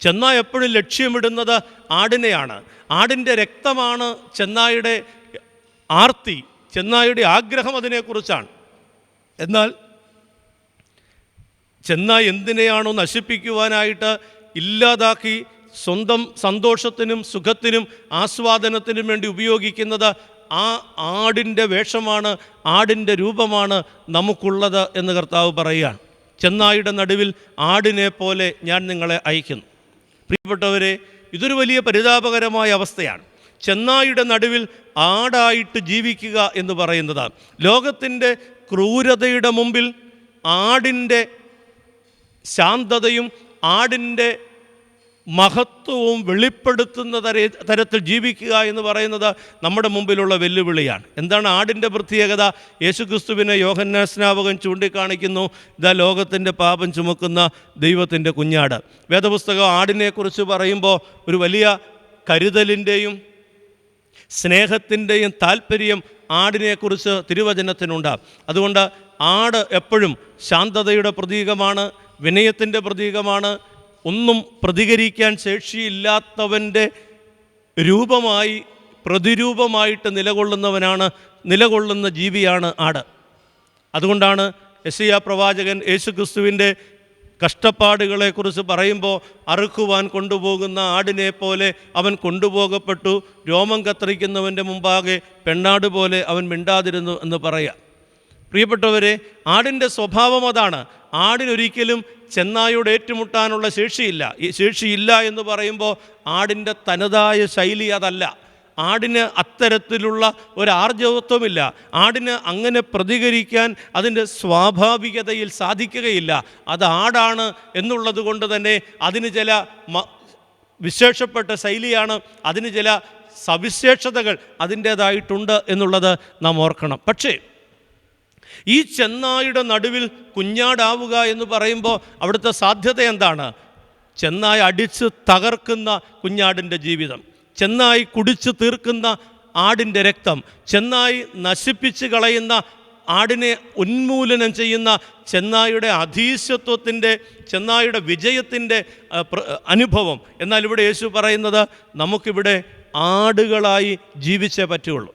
ചെന്നായ എപ്പോഴും ലക്ഷ്യമിടുന്നത് ആടിനെയാണ്. ആടിൻ്റെ രക്തമാണ് ചെന്നായുടെ ആർത്തി, ചെന്നായുടെ ആഗ്രഹം അതിനെക്കുറിച്ചാണ്. എന്നാൽ ചെന്നായ് എന്തിനെയാണോ നശിപ്പിക്കുവാനായിട്ട് ഇല്ലാതാക്കി സ്വന്തം സന്തോഷത്തിനും സുഖത്തിനും ആസ്വാദനത്തിനും വേണ്ടി ഉപയോഗിക്കുന്നത്, ആ ആടിൻ്റെ വേഷമാണ്, ആടിൻ്റെ രൂപമാണ് നമുക്കുള്ളത് എന്ന് കർത്താവ് പറയുകയാണ്. ചെന്നായുടെ നടുവിൽ ആടിനെ പോലെ ഞാൻ നിങ്ങളെ അയക്കുന്നു. പ്രിയപ്പെട്ടവരെ, ഇതൊരു വലിയ പരിതാപകരമായ അവസ്ഥയാണ്. ചെന്നായുടെ നടുവിൽ ആടായിട്ട് ജീവിക്കുക എന്ന് പറയുന്നത് ലോകത്തിൻ്റെ ക്രൂരതയുടെ മുമ്പിൽ ആടിൻ്റെ ശാന്തതയും ആടിൻ്റെ മഹത്വവും വെളിപ്പെടുത്തുന്ന തരത്തിൽ ജീവിക്കുക എന്ന് പറയുന്നത് നമ്മുടെ മുമ്പിലുള്ള വെല്ലുവിളിയാണ്. എന്താണ് ആടിൻ്റെ പ്രത്യേകത? യേശുക്രിസ്തുവിനെ യോഹന്നാൻ സ്നാപകൻ ചൂണ്ടിക്കാണിക്കുന്നു. ഇതാ ലോകത്തിൻ്റെ പാപം ചുമക്കുന്ന ദൈവത്തിൻ്റെ കുഞ്ഞാട്. വേദപുസ്തകം ആടിനെക്കുറിച്ച് പറയുമ്പോൾ ഒരു വലിയ കരുതലിൻ്റെയും സ്നേഹത്തിൻ്റെയും താല്പര്യം ആടിനെക്കുറിച്ച് തിരുവചനത്തിനുണ്ട്. അതുകൊണ്ട് ആട് എപ്പോഴും ശാന്തതയുടെ പ്രതീകമാണ്, വിനയത്തിൻ്റെ പ്രതീകമാണ്. ഒന്നും പ്രതികരിക്കാൻ ശേഷിയില്ലാത്തവൻ്റെ രൂപമായി, പ്രതിരൂപമായിട്ട് നിലകൊള്ളുന്ന ജീവിയാണ് ആട്. അതുകൊണ്ടാണ് യെശയ്യാ പ്രവാചകൻ യേശുക്രിസ്തുവിൻ്റെ കഷ്ടപ്പാടുകളെക്കുറിച്ച് പറയുമ്പോൾ അറുക്കുവാൻ കൊണ്ടുപോകുന്ന ആടിനെ പോലെ അവൻ കൊണ്ടുപോകപ്പെട്ടു, രോമം കത്രിക്കുന്നവൻ്റെ മുമ്പാകെ പെണ്ണാട് പോലെ അവൻ മിണ്ടാതിരുന്നു എന്ന് പറയാം. പ്രിയപ്പെട്ടവരെ, ആടിൻ്റെ സ്വഭാവം അതാണ്. ആടിനൊരിക്കലും ചെന്നായോട് ഏറ്റുമുട്ടാനുള്ള ശേഷിയില്ല എന്ന് പറയുമ്പോൾ ആടിൻ്റെ തനതായ ശൈലി അതല്ല. ആടിന് അത്തരത്തിലുള്ള ഒരാർജവത്വമില്ല. ആടിന് അങ്ങനെ പ്രതികരിക്കാൻ അതിൻ്റെ സ്വാഭാവികതയിൽ സാധിക്കുകയില്ല. അത് ആടാണ് എന്നുള്ളത് കൊണ്ട് തന്നെ അതിന് ചില വിശേഷപ്പെട്ട ശൈലിയാണ്, അതിന് ചില സവിശേഷതകൾ അതിൻ്റേതായിട്ടുണ്ട് എന്നുള്ളത് നാം ഓർക്കണം. പക്ഷേ ഈ ചെന്നായുടെ നടുവിൽ കുഞ്ഞാടാവുക എന്ന് പറയുമ്പോൾ അവിടുത്തെ സാധ്യത എന്താണ്? ചെന്നായി അടിച്ച് തകർക്കുന്ന കുഞ്ഞാടിൻ്റെ ജീവിതം, ചെന്നായി കുടിച്ചു തീർക്കുന്ന ആടിൻ്റെ രക്തം, ചെന്നായി നശിപ്പിച്ച് കളയുന്ന, ആടിനെ ഉന്മൂലനം ചെയ്യുന്ന ചെന്നായുടെ അധീശത്വത്തിൻ്റെ, ചെന്നായുടെ വിജയത്തിൻ്റെ അനുഭവം. എന്നാൽ ഇവിടെ യേശു പറയുന്നത് നമുക്കിവിടെ ആടുകളായി ജീവിച്ചേ പറ്റുള്ളൂ.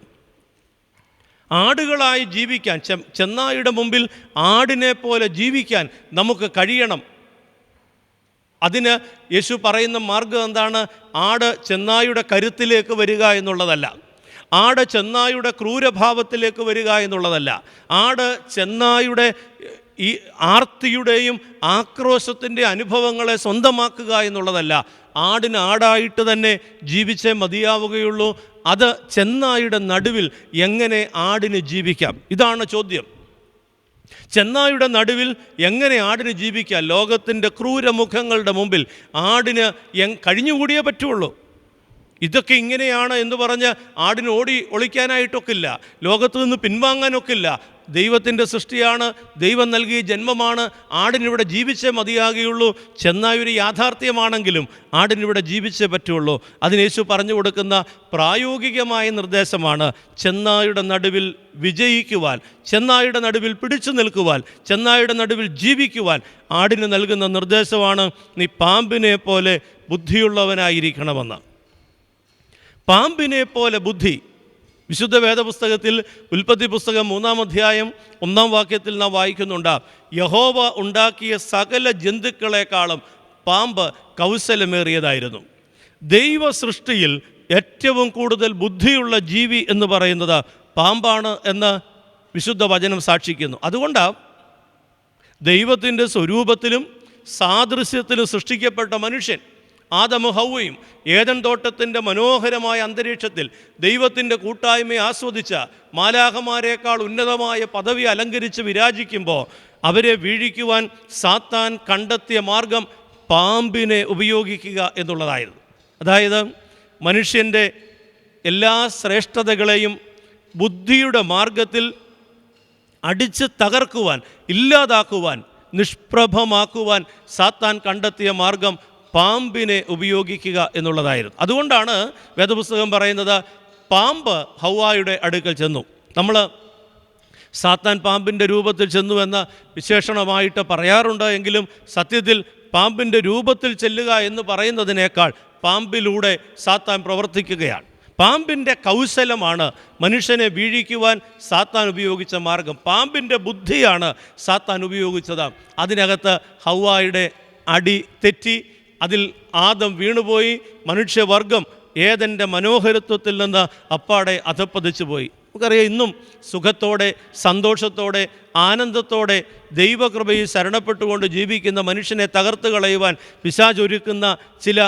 ആടുകളായി ജീവിക്കാൻ, ചെന്നായുടെ മുമ്പിൽ ആടിനെ പോലെ ജീവിക്കാൻ നമുക്ക് കഴിയണം. അതിന് യേശു പറയുന്ന മാർഗം എന്താണ്? ആട് ചെന്നായുടെ കരുത്തിലേക്ക് വരിക എന്നുള്ളതല്ല, ആട് ചെന്നായുടെ ക്രൂരഭാവത്തിലേക്ക് വരിക എന്നുള്ളതല്ല, ആട് ചെന്നായുടെ ഈ ആർത്തിയുടെയും ആക്രോശത്തിൻ്റെ അനുഭവങ്ങളെ സ്വന്തമാക്കുക എന്നുള്ളതല്ല. ആടിന് ആടായിട്ട് തന്നെ ജീവിച്ചേ മതിയാവുകയുള്ളൂ. അത് ചെന്നായുടെ നടുവിൽ എങ്ങനെ ആടിന് ജീവിക്കാം? ഇതാണ് ചോദ്യം. ചെന്നായുടെ നടുവിൽ എങ്ങനെ ആടിന് ജീവിക്കാം? ലോകത്തിൻ്റെ ക്രൂരമുഖങ്ങളുടെ മുമ്പിൽ ആടിന് കഴിഞ്ഞുകൂടിയേ പറ്റുള്ളൂ. ഇതൊക്കെ ഇങ്ങനെയാണ് എന്ന് പറഞ്ഞ് ആടിന് ഒളിക്കാനായിട്ടൊക്കില്ല, ലോകത്ത് നിന്ന് പിൻവാങ്ങാനൊക്കില്ല. ദൈവത്തിൻ്റെ സൃഷ്ടിയാണ്, ദൈവം നൽകിയ ജന്മമാണ്, ആടിനിവിടെ ജീവിച്ചേ മതിയാകുകയുള്ളൂ. ചെന്നായൊരു യാഥാർത്ഥ്യമാണെങ്കിലും ആടിനിവിടെ ജീവിച്ചേ പറ്റുള്ളൂ. അതിന് യേശു പറഞ്ഞു കൊടുക്കുന്ന പ്രായോഗികമായ നിർദ്ദേശമാണ് ചെന്നായുടെ നടുവിൽ വിജയിക്കുവാൻ, ചെന്നായുടെ നടുവിൽ പിടിച്ചു നിൽക്കുവാൻ, ചെന്നായുടെ നടുവിൽ ജീവിക്കുവാൻ ആടിന് നൽകുന്ന നിർദ്ദേശമാണ് നീ പാമ്പിനെ പോലെ ബുദ്ധിയുള്ളവനായിരിക്കണമെന്ന്. പാമ്പിനെ പോലെ ബുദ്ധി. വിശുദ്ധ വേദപുസ്തകത്തിൽ ഉൽപ്പത്തി പുസ്തകം 3-ാം അധ്യായം 1-ാം വാക്യത്തിൽ നാം വായിക്കുന്നുണ്ട്, യഹോവ ഉണ്ടാക്കിയ സകല ജന്തുക്കളെക്കാളും പാമ്പ് കൗശലമേറിയതായിരുന്നു. ദൈവ സൃഷ്ടിയിൽ ഏറ്റവും കൂടുതൽ ബുദ്ധിയുള്ള ജീവി എന്ന് പറയുന്നത് പാമ്പാണ് എന്ന് വിശുദ്ധ വചനം സാക്ഷിക്കുന്നു. അതുകൊണ്ടാണ് ദൈവത്തിൻ്റെ സ്വരൂപത്തിലും സാദൃശ്യത്തിലും സൃഷ്ടിക്കപ്പെട്ട മനുഷ്യൻ ആദമും ഹൗവയും ഏദൻ തോട്ടത്തിൻ്റെ മനോഹരമായ അന്തരീക്ഷത്തിൽ ദൈവത്തിൻ്റെ കൂട്ടായ്മയെ ആസ്വദിച്ച മാലാഖമാരേക്കാൾ ഉന്നതമായ പദവി അലങ്കരിച്ച് വിരാജിക്കുമ്പോൾ അവരെ വീഴിക്കുവാൻ സാത്താൻ കണ്ടെത്തിയ മാർഗം പാമ്പിനെ ഉപയോഗിക്കുക എന്നുള്ളതായിരുന്നു. അതായത് മനുഷ്യൻ്റെ എല്ലാ ശ്രേഷ്ഠതകളെയും ബുദ്ധിയുടെ മാർഗത്തിൽ അടിച്ച് തകർക്കുവാൻ, ഇല്ലാതാക്കുവാൻ, നിഷ്പ്രഭമാക്കുവാൻ സാത്താൻ കണ്ടെത്തിയ മാർഗം പാമ്പിനെ ഉപയോഗിക്കുക എന്നുള്ളതായിരുന്നു. അതുകൊണ്ടാണ് വേദപുസ്തകം പറയുന്നത് പാമ്പ് ഹൗവായുടെ അടുക്കൽ ചെന്നു. നമ്മൾ സാത്താൻ പാമ്പിൻ്റെ രൂപത്തിൽ ചെന്നു എന്ന വിശേഷണമായിട്ട് പറയാറുണ്ട്. എങ്കിലും സത്യത്തിൽ പാമ്പിൻ്റെ രൂപത്തിൽ ചെല്ലുക എന്ന് പറയുന്നതിനേക്കാൾ പാമ്പിലൂടെ സാത്താൻ പ്രവർത്തിക്കുകയാണ്. പാമ്പിൻ്റെ കൗശലമാണ് മനുഷ്യനെ വീഴിക്കുവാൻ സാത്താൻ ഉപയോഗിച്ച മാർഗം. പാമ്പിൻ്റെ ബുദ്ധിയാണ് സാത്താൻ ഉപയോഗിച്ചത്. അതിനകത്ത് ഹവ്വായുടെ അടി തെറ്റി, അതിൽ ആദം വീണുപോയി. മനുഷ്യവർഗം ഏദൻ്റെ മനോഹരത്വത്തിൽ നിന്ന് അപ്പാടെ അധപ്പതിച്ചു പോയി. നമുക്കറിയാം, ഇന്നും സുഖത്തോടെ, സന്തോഷത്തോടെ, ആനന്ദത്തോടെ ദൈവകൃപയിൽ ശരണപ്പെട്ടുകൊണ്ട് ജീവിക്കുന്ന മനുഷ്യനെ തകർത്ത് കളയുവാൻ പിശാചൊരുക്കുന്ന ചില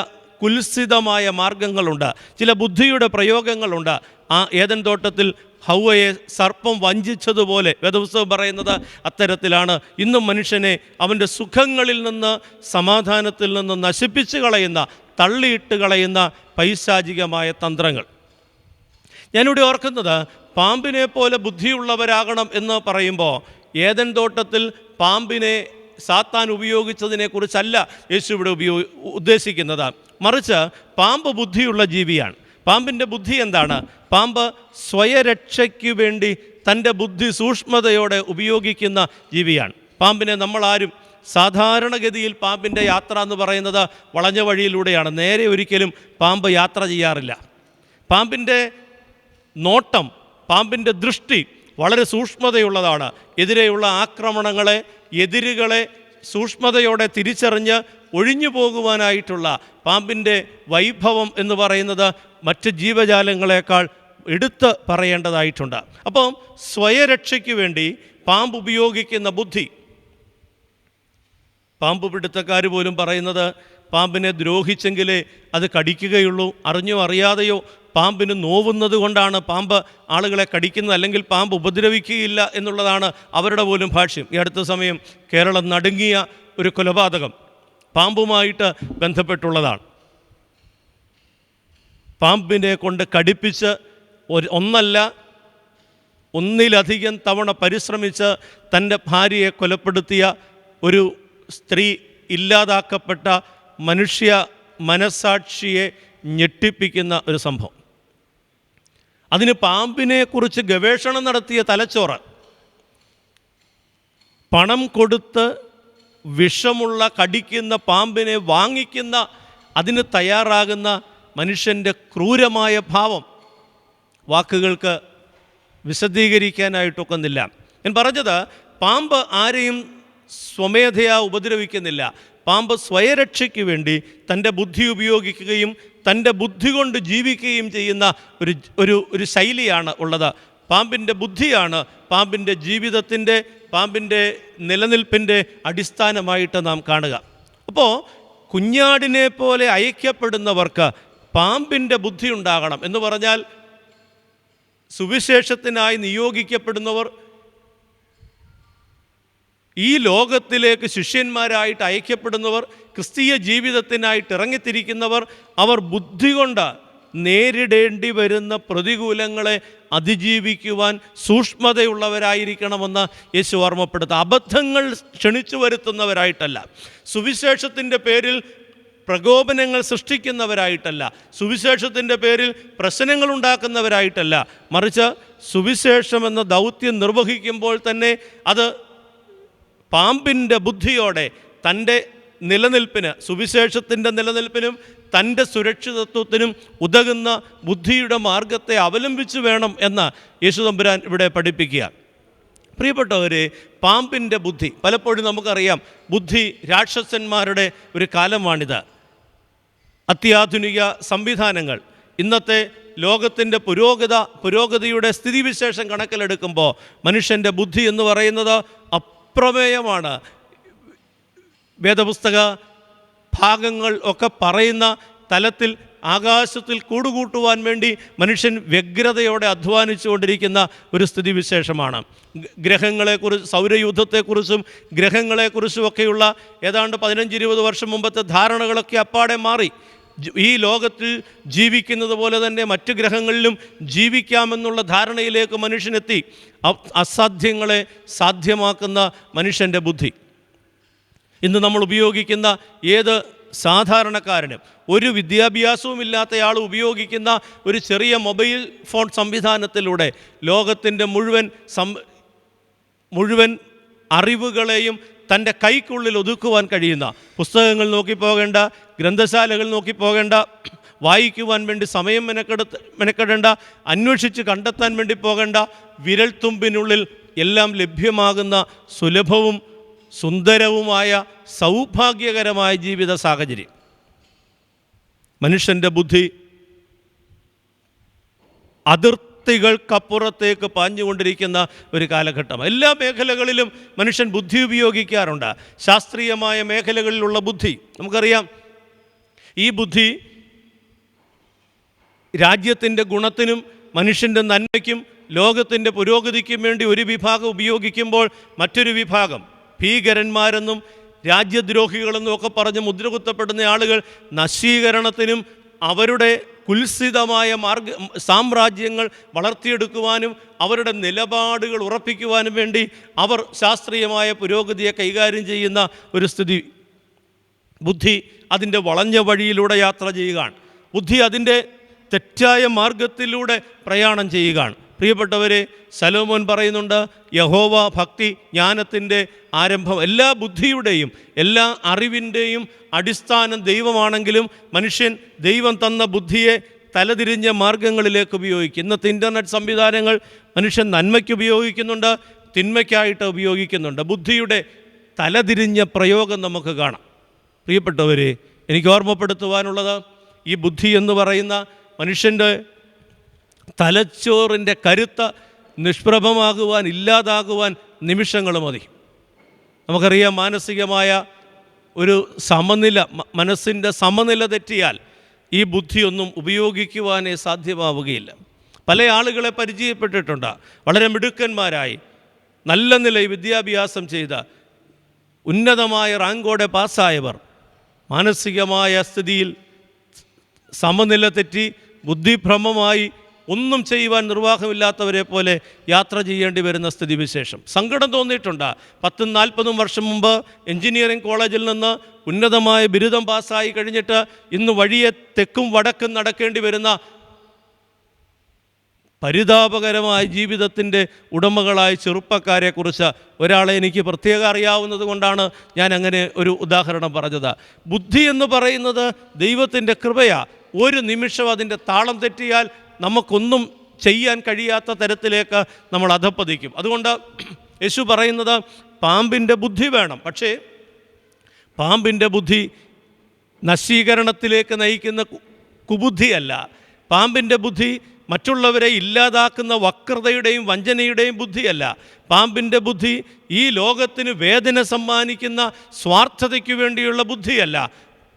കുൽസിതമായ മാർഗങ്ങളുണ്ട്, ചില ബുദ്ധിയുടെ പ്രയോഗങ്ങളുണ്ട്. ആ ഏദൻ തോട്ടത്തിൽ ഹവ്വയെ സർപ്പം വഞ്ചിച്ചതുപോലെ വേദപുസ്തകം പറയുന്നത് അത്തരത്തിലാണ് ഇന്നും മനുഷ്യനെ അവൻ്റെ സുഖങ്ങളിൽ നിന്ന്, സമാധാനത്തിൽ നിന്ന് നശിപ്പിച്ച് കളയുന്ന, തള്ളിയിട്ട് കളയുന്ന പൈശാചികമായ തന്ത്രങ്ങൾ. ഞാനിവിടെ ഓർക്കുന്നത്, പാമ്പിനെ പോലെ ബുദ്ധിയുള്ളവരാകണം എന്ന് പറയുമ്പോൾ ഏദൻ തോട്ടത്തിൽ പാമ്പിനെ സാത്താൻ ഉപയോഗിച്ചതിനെക്കുറിച്ചല്ല യേശു ഇവിടെ ഉദ്ദേശിക്കുന്നത്. മറിച്ച് പാമ്പ് ബുദ്ധിയുള്ള ജീവിയാണ്. പാമ്പിൻ്റെ ബുദ്ധി എന്താണ്? പാമ്പ് സ്വയരക്ഷയ്ക്ക് വേണ്ടി തൻ്റെ ബുദ്ധി സൂക്ഷ്മതയോടെ ഉപയോഗിക്കുന്ന ജീവിയാണ്. പാമ്പിനെ നമ്മളാരും സാധാരണഗതിയിൽ പാമ്പിൻ്റെ യാത്ര എന്ന് പറയുന്നത് വളഞ്ഞ വഴിയിലൂടെയാണ്. നേരെ ഒരിക്കലും പാമ്പ് യാത്ര ചെയ്യാറില്ല. പാമ്പിൻ്റെ നോട്ടം, പാമ്പിൻ്റെ ദൃഷ്ടി വളരെ സൂക്ഷ്മതയുള്ളതാണ്. എതിരെയുള്ള ആക്രമണങ്ങളെ, എതിരുകളെ സൂക്ഷ്മതയോടെ തിരിച്ചറിഞ്ഞ് ഒഴിഞ്ഞു പോകുവാനായിട്ടുള്ള പാമ്പിൻ്റെ വൈഭവം എന്ന് പറയുന്നത് മറ്റ് ജീവജാലങ്ങളെക്കാൾ എടുത്ത് പറയേണ്ടതായിട്ടുണ്ട്. അപ്പം സ്വയരക്ഷയ്ക്ക് വേണ്ടി പാമ്പ് ഉപയോഗിക്കുന്ന ബുദ്ധി, പാമ്പ് പിടുത്തക്കാർ പോലും പറയുന്നത് പാമ്പിനെ ദ്രോഹിച്ചെങ്കിലേ അത് കടിക്കുകയുള്ളൂ. അറിഞ്ഞോ അറിയാതെയോ പാമ്പിന് നോവുന്നത് കൊണ്ടാണ് പാമ്പ് ആളുകളെ കടിക്കുന്നത്, അല്ലെങ്കിൽ പാമ്പ് ഉപദ്രവിക്കുകയില്ല എന്നുള്ളതാണ് അവരുടെ പോലും ഭാഷ്യം. ഈ അടുത്ത സമയം കേരളം നടുങ്ങിയ ഒരു കൊലപാതകം പാമ്പുമായിട്ട് ബന്ധപ്പെട്ടുള്ളതാണ്. പാമ്പിനെ കൊണ്ട് കടിപ്പിച്ച് ഒന്നിലധികം തവണ പരിശ്രമിച്ച് തൻ്റെ ഭാര്യയെ കൊലപ്പെടുത്തിയ ഒരു സ്ത്രീ ഇല്ലാതാക്കപ്പെട്ട മനുഷ്യ മനസാക്ഷിയെ ഞെട്ടിപ്പിക്കുന്ന ഒരു സംഭവം. അതിന് പാമ്പിനെക്കുറിച്ച് ഗവേഷണം നടത്തിയ തലച്ചോറ്, പണം കൊടുത്ത് വിഷമുള്ള കടിക്കുന്ന പാമ്പിനെ വാങ്ങിക്കുന്ന, അതിന് തയ്യാറാകുന്ന മനുഷ്യൻ്റെ ക്രൂരമായ ഭാവം വാക്കുകൾക്ക് വിശദീകരിക്കാനായിട്ടൊക്കുന്നില്ല. ഞാൻ പറഞ്ഞത്, പാമ്പ് ആരെയും സ്വമേധയാ ഉപദ്രവിക്കുന്നില്ല. പാമ്പ് സ്വയരക്ഷയ്ക്ക് വേണ്ടി തൻ്റെ ബുദ്ധി ഉപയോഗിക്കുകയും തൻ്റെ ബുദ്ധി കൊണ്ട് ജീവിക്കുകയും ചെയ്യുന്ന ഒരു ശൈലിയാണ് ഉള്ളത്. പാമ്പിൻ്റെ ബുദ്ധിയാണ് പാമ്പിൻ്റെ ജീവിതത്തിൻ്റെ, പാമ്പിൻ്റെ നിലനിൽപ്പിൻ്റെ അടിസ്ഥാനമായിട്ട് നാം കാണുക. അപ്പോൾ കുഞ്ഞാടിനെ പോലെ അയക്കപ്പെടുന്നവർക്ക് പാമ്പിൻ്റെ ബുദ്ധി ഉണ്ടാകണം എന്ന് പറഞ്ഞാൽ, സുവിശേഷത്തിനായി നിയോഗിക്കപ്പെടുന്നവർ, ഈ ലോകത്തിലേക്ക് ശിഷ്യന്മാരായിട്ട് അയക്കപ്പെടുന്നവർ, ക്രിസ്തീയ ജീവിതത്തിനായിട്ട് ഇറങ്ങിത്തിരിക്കുന്നവർ, അവർ ബുദ്ധി കൊണ്ട് നേരിടേണ്ടി വരുന്ന പ്രതികൂലങ്ങളെ അതിജീവിക്കുവാൻ സൂക്ഷ്മതയുള്ളവരായിരിക്കണമെന്ന് യേശു ഓർമ്മപ്പെടുത്തുക. അബദ്ധങ്ങൾ ക്ഷണിച്ചു വരുത്തുന്നവരായിട്ടല്ല, സുവിശേഷത്തിൻ്റെ പേരിൽ പ്രകോപനങ്ങൾ സൃഷ്ടിക്കുന്നവരായിട്ടല്ല, സുവിശേഷത്തിൻ്റെ പേരിൽ പ്രശ്നങ്ങൾ ഉണ്ടാക്കുന്നവരായിട്ടല്ല, മറിച്ച് സുവിശേഷമെന്ന ദൗത്യം നിർവഹിക്കുമ്പോൾ തന്നെ അത് പാമ്പിൻ്റെ ബുദ്ധിയോടെ തൻ്റെ നിലനിൽപ്പിന്, സുവിശേഷത്തിൻ്റെ നിലനിൽപ്പിനും തൻ്റെ സുരക്ഷിതത്വത്തിനും ഉതകുന്ന ബുദ്ധിയുടെ മാർഗത്തെ അവലംബിച്ച് വേണം എന്ന് യേശു തമ്പുരാൻ ഇവിടെ പഠിപ്പിക്കുക. പ്രിയപ്പെട്ടവരെ, പാമ്പിൻ്റെ ബുദ്ധി പലപ്പോഴും നമുക്കറിയാം, ബുദ്ധി രാക്ഷസന്മാരുടെ ഒരു കാലമാണിത്. അത്യാധുനിക സംവിധാനങ്ങൾ, ഇന്നത്തെ ലോകത്തിൻ്റെ പുരോഗതിയുടെ സ്ഥിതിവിശേഷം കണക്കിലെടുക്കുമ്പോൾ മനുഷ്യൻ്റെ ബുദ്ധി എന്ന് പറയുന്നത് അപ്രമേയമാണ്. വേദപുസ്തക ഭാഗങ്ങൾ ഒക്കെ പറയുന്ന തലത്തിൽ ആകാശത്തിൽ കൂടുകൂട്ടുവാൻ വേണ്ടി മനുഷ്യൻ വ്യഗ്രതയോടെ അധ്വാനിച്ചുകൊണ്ടിരിക്കുന്ന ഒരു സ്ഥിതിവിശേഷമാണ്. ഗ്രഹങ്ങളെക്കുറിച്ച്, സൗരയൂഥത്തെക്കുറിച്ചും ഗ്രഹങ്ങളെക്കുറിച്ചും ഒക്കെയുള്ള ഏതാണ്ട് 15-20 വർഷം മുമ്പത്തെ ധാരണകളൊക്കെ അപ്പാടെ മാറി. ഈ ലോകത്തിൽ ജീവിക്കുന്നത് പോലെ തന്നെ മറ്റ് ഗ്രഹങ്ങളിലും ജീവിക്കാമെന്നുള്ള ധാരണയിലേക്ക് മനുഷ്യനെത്തി. അസാധ്യങ്ങളെ സാധ്യമാക്കുന്ന മനുഷ്യൻ്റെ ബുദ്ധി ഇന്ന് നമ്മൾ ഉപയോഗിക്കുന്ന ഏത് സാധാരണക്കാരനും, ഒരു വിദ്യാഭ്യാസവും ഇല്ലാത്തയാൾ ഉപയോഗിക്കുന്ന ഒരു ചെറിയ മൊബൈൽ ഫോൺ സംവിധാനത്തിലൂടെ ലോകത്തിൻ്റെ മുഴുവൻ അറിവുകളെയും തൻ്റെ കൈക്കുള്ളിൽ ഒതുക്കുവാൻ കഴിയുന്ന, പുസ്തകങ്ങൾ നോക്കിപ്പോകേണ്ട, ഗ്രന്ഥശാലകൾ നോക്കിപ്പോകേണ്ട, വായിക്കുവാൻ വേണ്ടി സമയം മെനക്കെടേണ്ട, അന്വേഷിച്ച് കണ്ടെത്താൻ വേണ്ടി പോകേണ്ട, വിരൽത്തുമ്പിനുള്ളിൽ എല്ലാം ലഭ്യമാകുന്ന സുലഭവും സുന്ദരവുമായ സൗഭാഗ്യകരമായ ജീവിത സാഹചര്യം. മനുഷ്യൻ്റെ ബുദ്ധി അതിർത്തികൾക്കപ്പുറത്തേക്ക് പാഞ്ഞുകൊണ്ടിരിക്കുന്ന ഒരു കാലഘട്ടം. എല്ലാ മേഖലകളിലും മനുഷ്യൻ ബുദ്ധി ഉപയോഗിക്കാറുണ്ട്. ശാസ്ത്രീയമായ മേഖലകളിലുള്ള ബുദ്ധി നമുക്കറിയാം. ഈ ബുദ്ധി രാജ്യത്തിൻ്റെ ഗുണത്തിനും മനുഷ്യൻ്റെ നന്മയ്ക്കും ലോകത്തിൻ്റെ പുരോഗതിക്കും വേണ്ടി ഒരു വിഭാഗം ഉപയോഗിക്കുമ്പോൾ മറ്റൊരു വിഭാഗം ഭീകരന്മാരെന്നും രാജ്യദ്രോഹികളെന്നും ഒക്കെ പറഞ്ഞ് മുദ്രകുത്തപ്പെടുന്ന ആളുകൾ നശീകരണത്തിനും അവരുടെ കുൽസിതമായ സാമ്രാജ്യങ്ങൾ വളർത്തിയെടുക്കുവാനും അവരുടെ നിലപാടുകൾ ഉറപ്പിക്കുവാനും വേണ്ടി അവർ ശാസ്ത്രീയമായ പുരോഗതിയെ കൈകാര്യം ചെയ്യുന്ന ഒരു സ്ഥിതി. ബുദ്ധി അതിൻ്റെ വളഞ്ഞ വഴിയിലൂടെ യാത്ര ചെയ്യുകയാണ്. ബുദ്ധി അതിൻ്റെ തെറ്റായ മാർഗത്തിലൂടെ പ്രയാണം ചെയ്യുകയാണ്. പ്രിയപ്പെട്ടവരെ, ശലോമോൻ പറയുന്നുണ്ട്, യഹോവ ഭക്തി ജ്ഞാനത്തിൻ്റെ ആരംഭം. എല്ലാ ബുദ്ധിയുടെയും എല്ലാ അറിവിൻ്റെയും അടിസ്ഥാനം ദൈവമാണെങ്കിലും മനുഷ്യൻ ദൈവം തന്ന ബുദ്ധിയെ തലതിരിഞ്ഞ മാർഗങ്ങളിലേക്ക് ഉപയോഗിക്കും. ഇന്നത്തെ ഇൻ്റർനെറ്റ് സംവിധാനങ്ങൾ മനുഷ്യൻ നന്മയ്ക്ക് ഉപയോഗിക്കുന്നുണ്ട്, തിന്മയ്ക്കായിട്ട് ഉപയോഗിക്കുന്നുണ്ട്. ബുദ്ധിയുടെ തലതിരിഞ്ഞ പ്രയോഗം നമുക്ക് കാണാം. പ്രിയപ്പെട്ടവരെ, എനിക്ക് ഓർമ്മപ്പെടുത്തുവാനുള്ളത്, ഈ ബുദ്ധി എന്ന് പറയുന്ന മനുഷ്യൻ്റെ തലച്ചോറിൻ്റെ കരുത്ത് നിഷ്പ്രഭമാകുവാൻ, ഇല്ലാതാകുവാൻ നിമിഷങ്ങൾ മതി. നമുക്കറിയാം, മാനസികമായ ഒരു സമനില, മനസ്സിൻ്റെ സമനില തെറ്റിയാൽ ഈ ബുദ്ധിയൊന്നും ഉപയോഗിക്കുവാനേ സാധ്യമാവുകയില്ല. പല ആളുകളെ പരിചയപ്പെട്ടിട്ടുണ്ട്, വളരെ മിടുക്കന്മാരായി നല്ല നിലയിൽ വിദ്യാഭ്യാസം ചെയ്ത ഉന്നതമായ റാങ്കോടെ പാസ്സായവർ മാനസികമായ സ്ഥിതിയിൽ സമനില തെറ്റി ബുദ്ധിഭ്രമമായി ഒന്നും ചെയ്യുവാൻ നിർവാഹമില്ലാത്തവരെ പോലെ യാത്ര ചെയ്യേണ്ടി വരുന്ന സ്ഥിതിവിശേഷം. സങ്കടം തോന്നിയിട്ടുണ്ട്. 10-40 വർഷം മുമ്പ് എഞ്ചിനീയറിംഗ് കോളേജിൽ നിന്ന് ഉന്നതമായ ബിരുദം പാസ്സായി കഴിഞ്ഞിട്ട് ഇന്ന് വഴിയെ തെക്കും വടക്കും നടക്കേണ്ടി വരുന്ന പരിതാപകരമായ ജീവിതത്തിൻ്റെ ഉടമകളായ ചെറുപ്പക്കാരെക്കുറിച്ച് ഒരാളെ എനിക്ക് പ്രത്യേകം അറിയാവുന്നത് കൊണ്ടാണ് ഞാൻ അങ്ങനെ ഒരു ഉദാഹരണം പറഞ്ഞത്. ബുദ്ധി എന്ന് പറയുന്നത് ദൈവത്തിൻ്റെ കൃപയാണ്. ഒരു നിമിഷം അതിൻ്റെ താളം തെറ്റിയാൽ നമുക്കൊന്നും ചെയ്യാൻ കഴിയാത്ത തരത്തിലേക്ക് നമ്മൾ അധപ്പതിക്കും. അതുകൊണ്ട് യേശു പറയുന്നത് പാമ്പിൻ്റെ ബുദ്ധി വേണം. പക്ഷേ പാമ്പിൻ്റെ ബുദ്ധി നശീകരണത്തിലേക്ക് നയിക്കുന്ന കുബുദ്ധിയല്ല. പാമ്പിൻ്റെ ബുദ്ധി മറ്റുള്ളവരെ ഇല്ലാതാക്കുന്ന വക്രതയുടെയും വഞ്ചനയുടെയും ബുദ്ധിയല്ല. പാമ്പിൻ്റെ ബുദ്ധി ഈ ലോകത്തിന് വേദന സമ്മാനിക്കുന്ന സ്വാർത്ഥതയ്ക്ക് വേണ്ടിയുള്ള ബുദ്ധിയല്ല.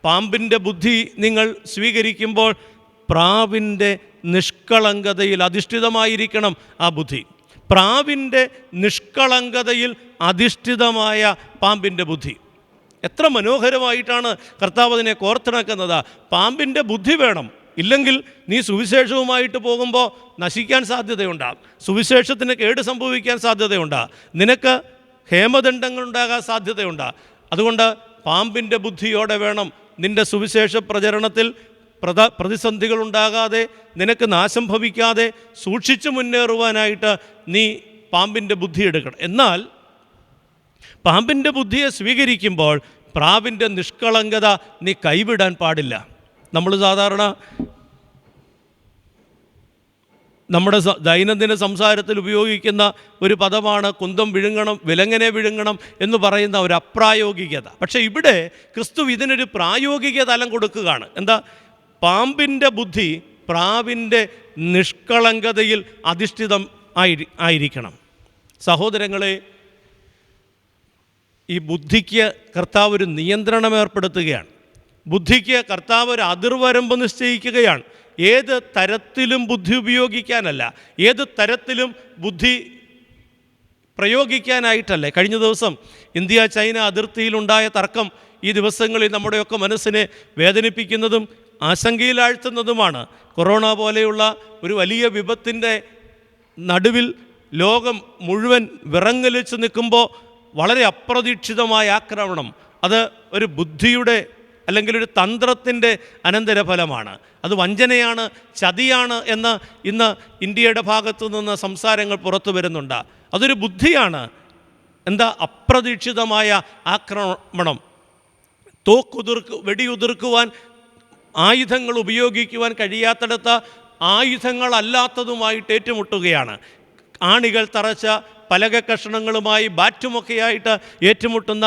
പാമ്പിൻ്റെ ബുദ്ധി നിങ്ങൾ സ്വീകരിക്കുമ്പോൾ പ്രാവിൻ്റെ നിഷ്കളങ്കതയിൽ അധിഷ്ഠിതമായിരിക്കണം ആ ബുദ്ധി. പ്രാവിൻ്റെ നിഷ്കളങ്കതയിൽ അധിഷ്ഠിതമായ പാമ്പിൻ്റെ ബുദ്ധി. എത്ര മനോഹരമായിട്ടാണ് കർത്താവ് അതിനെ കോർത്തിണക്കുന്നത്. പാമ്പിൻ്റെ ബുദ്ധി വേണം. ഇല്ലെങ്കിൽ നീ സുവിശേഷവുമായിട്ട് പോകുമ്പോൾ നശിക്കാൻ സാധ്യതയുണ്ടാകും. സുവിശേഷത്തിന് കേട് സംഭവിക്കാൻ സാധ്യതയുണ്ട്. നിനക്ക് ഹേമദണ്ഡങ്ങളുണ്ടാകാൻ സാധ്യതയുണ്ട്. അതുകൊണ്ട് പാമ്പിൻ്റെ ബുദ്ധിയോടെ വേണം നിൻ്റെ സുവിശേഷ പ്രചരണത്തിൽ പ്രതിസന്ധികളുണ്ടാകാതെ, നിനക്ക് നാശം ഭവിക്കാതെ സൂക്ഷിച്ചു മുന്നേറുവാനായിട്ട് നീ പാമ്പിൻ്റെ ബുദ്ധി എടുക്കണം. എന്നാൽ പാമ്പിൻ്റെ ബുദ്ധിയെ സ്വീകരിക്കുമ്പോൾ പ്രാവിൻ്റെ നിഷ്കളങ്കത നീ കൈവിടാൻ പാടില്ല. നമ്മൾ സാധാരണ നമ്മുടെ ദൈനംദിന സംസാരത്തിൽ ഉപയോഗിക്കുന്ന ഒരു പദമാണ് കുന്തം വിഴുങ്ങണം, വിലങ്ങനെ വിഴുങ്ങണം എന്ന് പറയുന്ന ഒരു അപ്രായോഗികത. പക്ഷേ ഇവിടെ ക്രിസ്തു ഇതിനൊരു പ്രായോഗിക തലം കൊടുക്കുകയാണ്. എന്താ? പാമ്പിൻ്റെ ബുദ്ധി പ്രാവിൻ്റെ നിഷ്കളങ്കതയിൽ അധിഷ്ഠിതം ആയിരിക്കണം. സഹോദരങ്ങളെ, ഈ ബുദ്ധിക്ക് കർത്താവ് ഒരു നിയന്ത്രണം ഏർപ്പെടുത്തുകയാണ്. ബുദ്ധിക്ക് കർത്താവ് ഒരു അതിർവരമ്പ് നിശ്ചയിക്കുകയാണ്. ഏത് തരത്തിലും ബുദ്ധി ഉപയോഗിക്കാനല്ല, ഏത് തരത്തിലും ബുദ്ധി പ്രയോഗിക്കാനായിട്ടല്ലേ. കഴിഞ്ഞ ദിവസം ഇന്ത്യ ചൈന അതിർത്തിയിലുണ്ടായ തർക്കം ഈ ദിവസങ്ങളിൽ നമ്മുടെയൊക്കെ മനസ്സിനെ വേദനിപ്പിക്കുന്നതും ആശങ്കയിലാഴ്ത്തുന്നതുമാണ്. കൊറോണ പോലെയുള്ള ഒരു വലിയ വിപത്തിൻ്റെ നടുവിൽ ലോകം മുഴുവൻ വിറങ്ങലിച്ച് നിൽക്കുമ്പോൾ വളരെ അപ്രതീക്ഷിതമായ ആക്രമണം, അത് ഒരു ബുദ്ധിയുടെ അല്ലെങ്കിൽ ഒരു തന്ത്രത്തിൻ്റെ അനന്തരഫലമാണ്. അത് വഞ്ചനയാണ്, ചതിയാണ് എന്ന് ഇന്ന് ഇന്ത്യയുടെ ഭാഗത്തു നിന്ന് സംസാരങ്ങൾ പുറത്തു വരുന്നുണ്ട്. അതൊരു ബുദ്ധിയാണ്. എന്താ? അപ്രതീക്ഷിതമായ ആക്രമണം, വെടിയുതിർക്കുവാൻ ആയുധങ്ങൾ ഉപയോഗിക്കുവാൻ കഴിയാത്തിടത്ത് ആയുധങ്ങളല്ലാത്തതുമായിട്ട് ഏറ്റുമുട്ടുകയാണ്. ആണികൾ തറച്ച പലക കഷണങ്ങളുമായി ബാറ്റുമൊക്കെയായിട്ട് ഏറ്റുമുട്ടുന്ന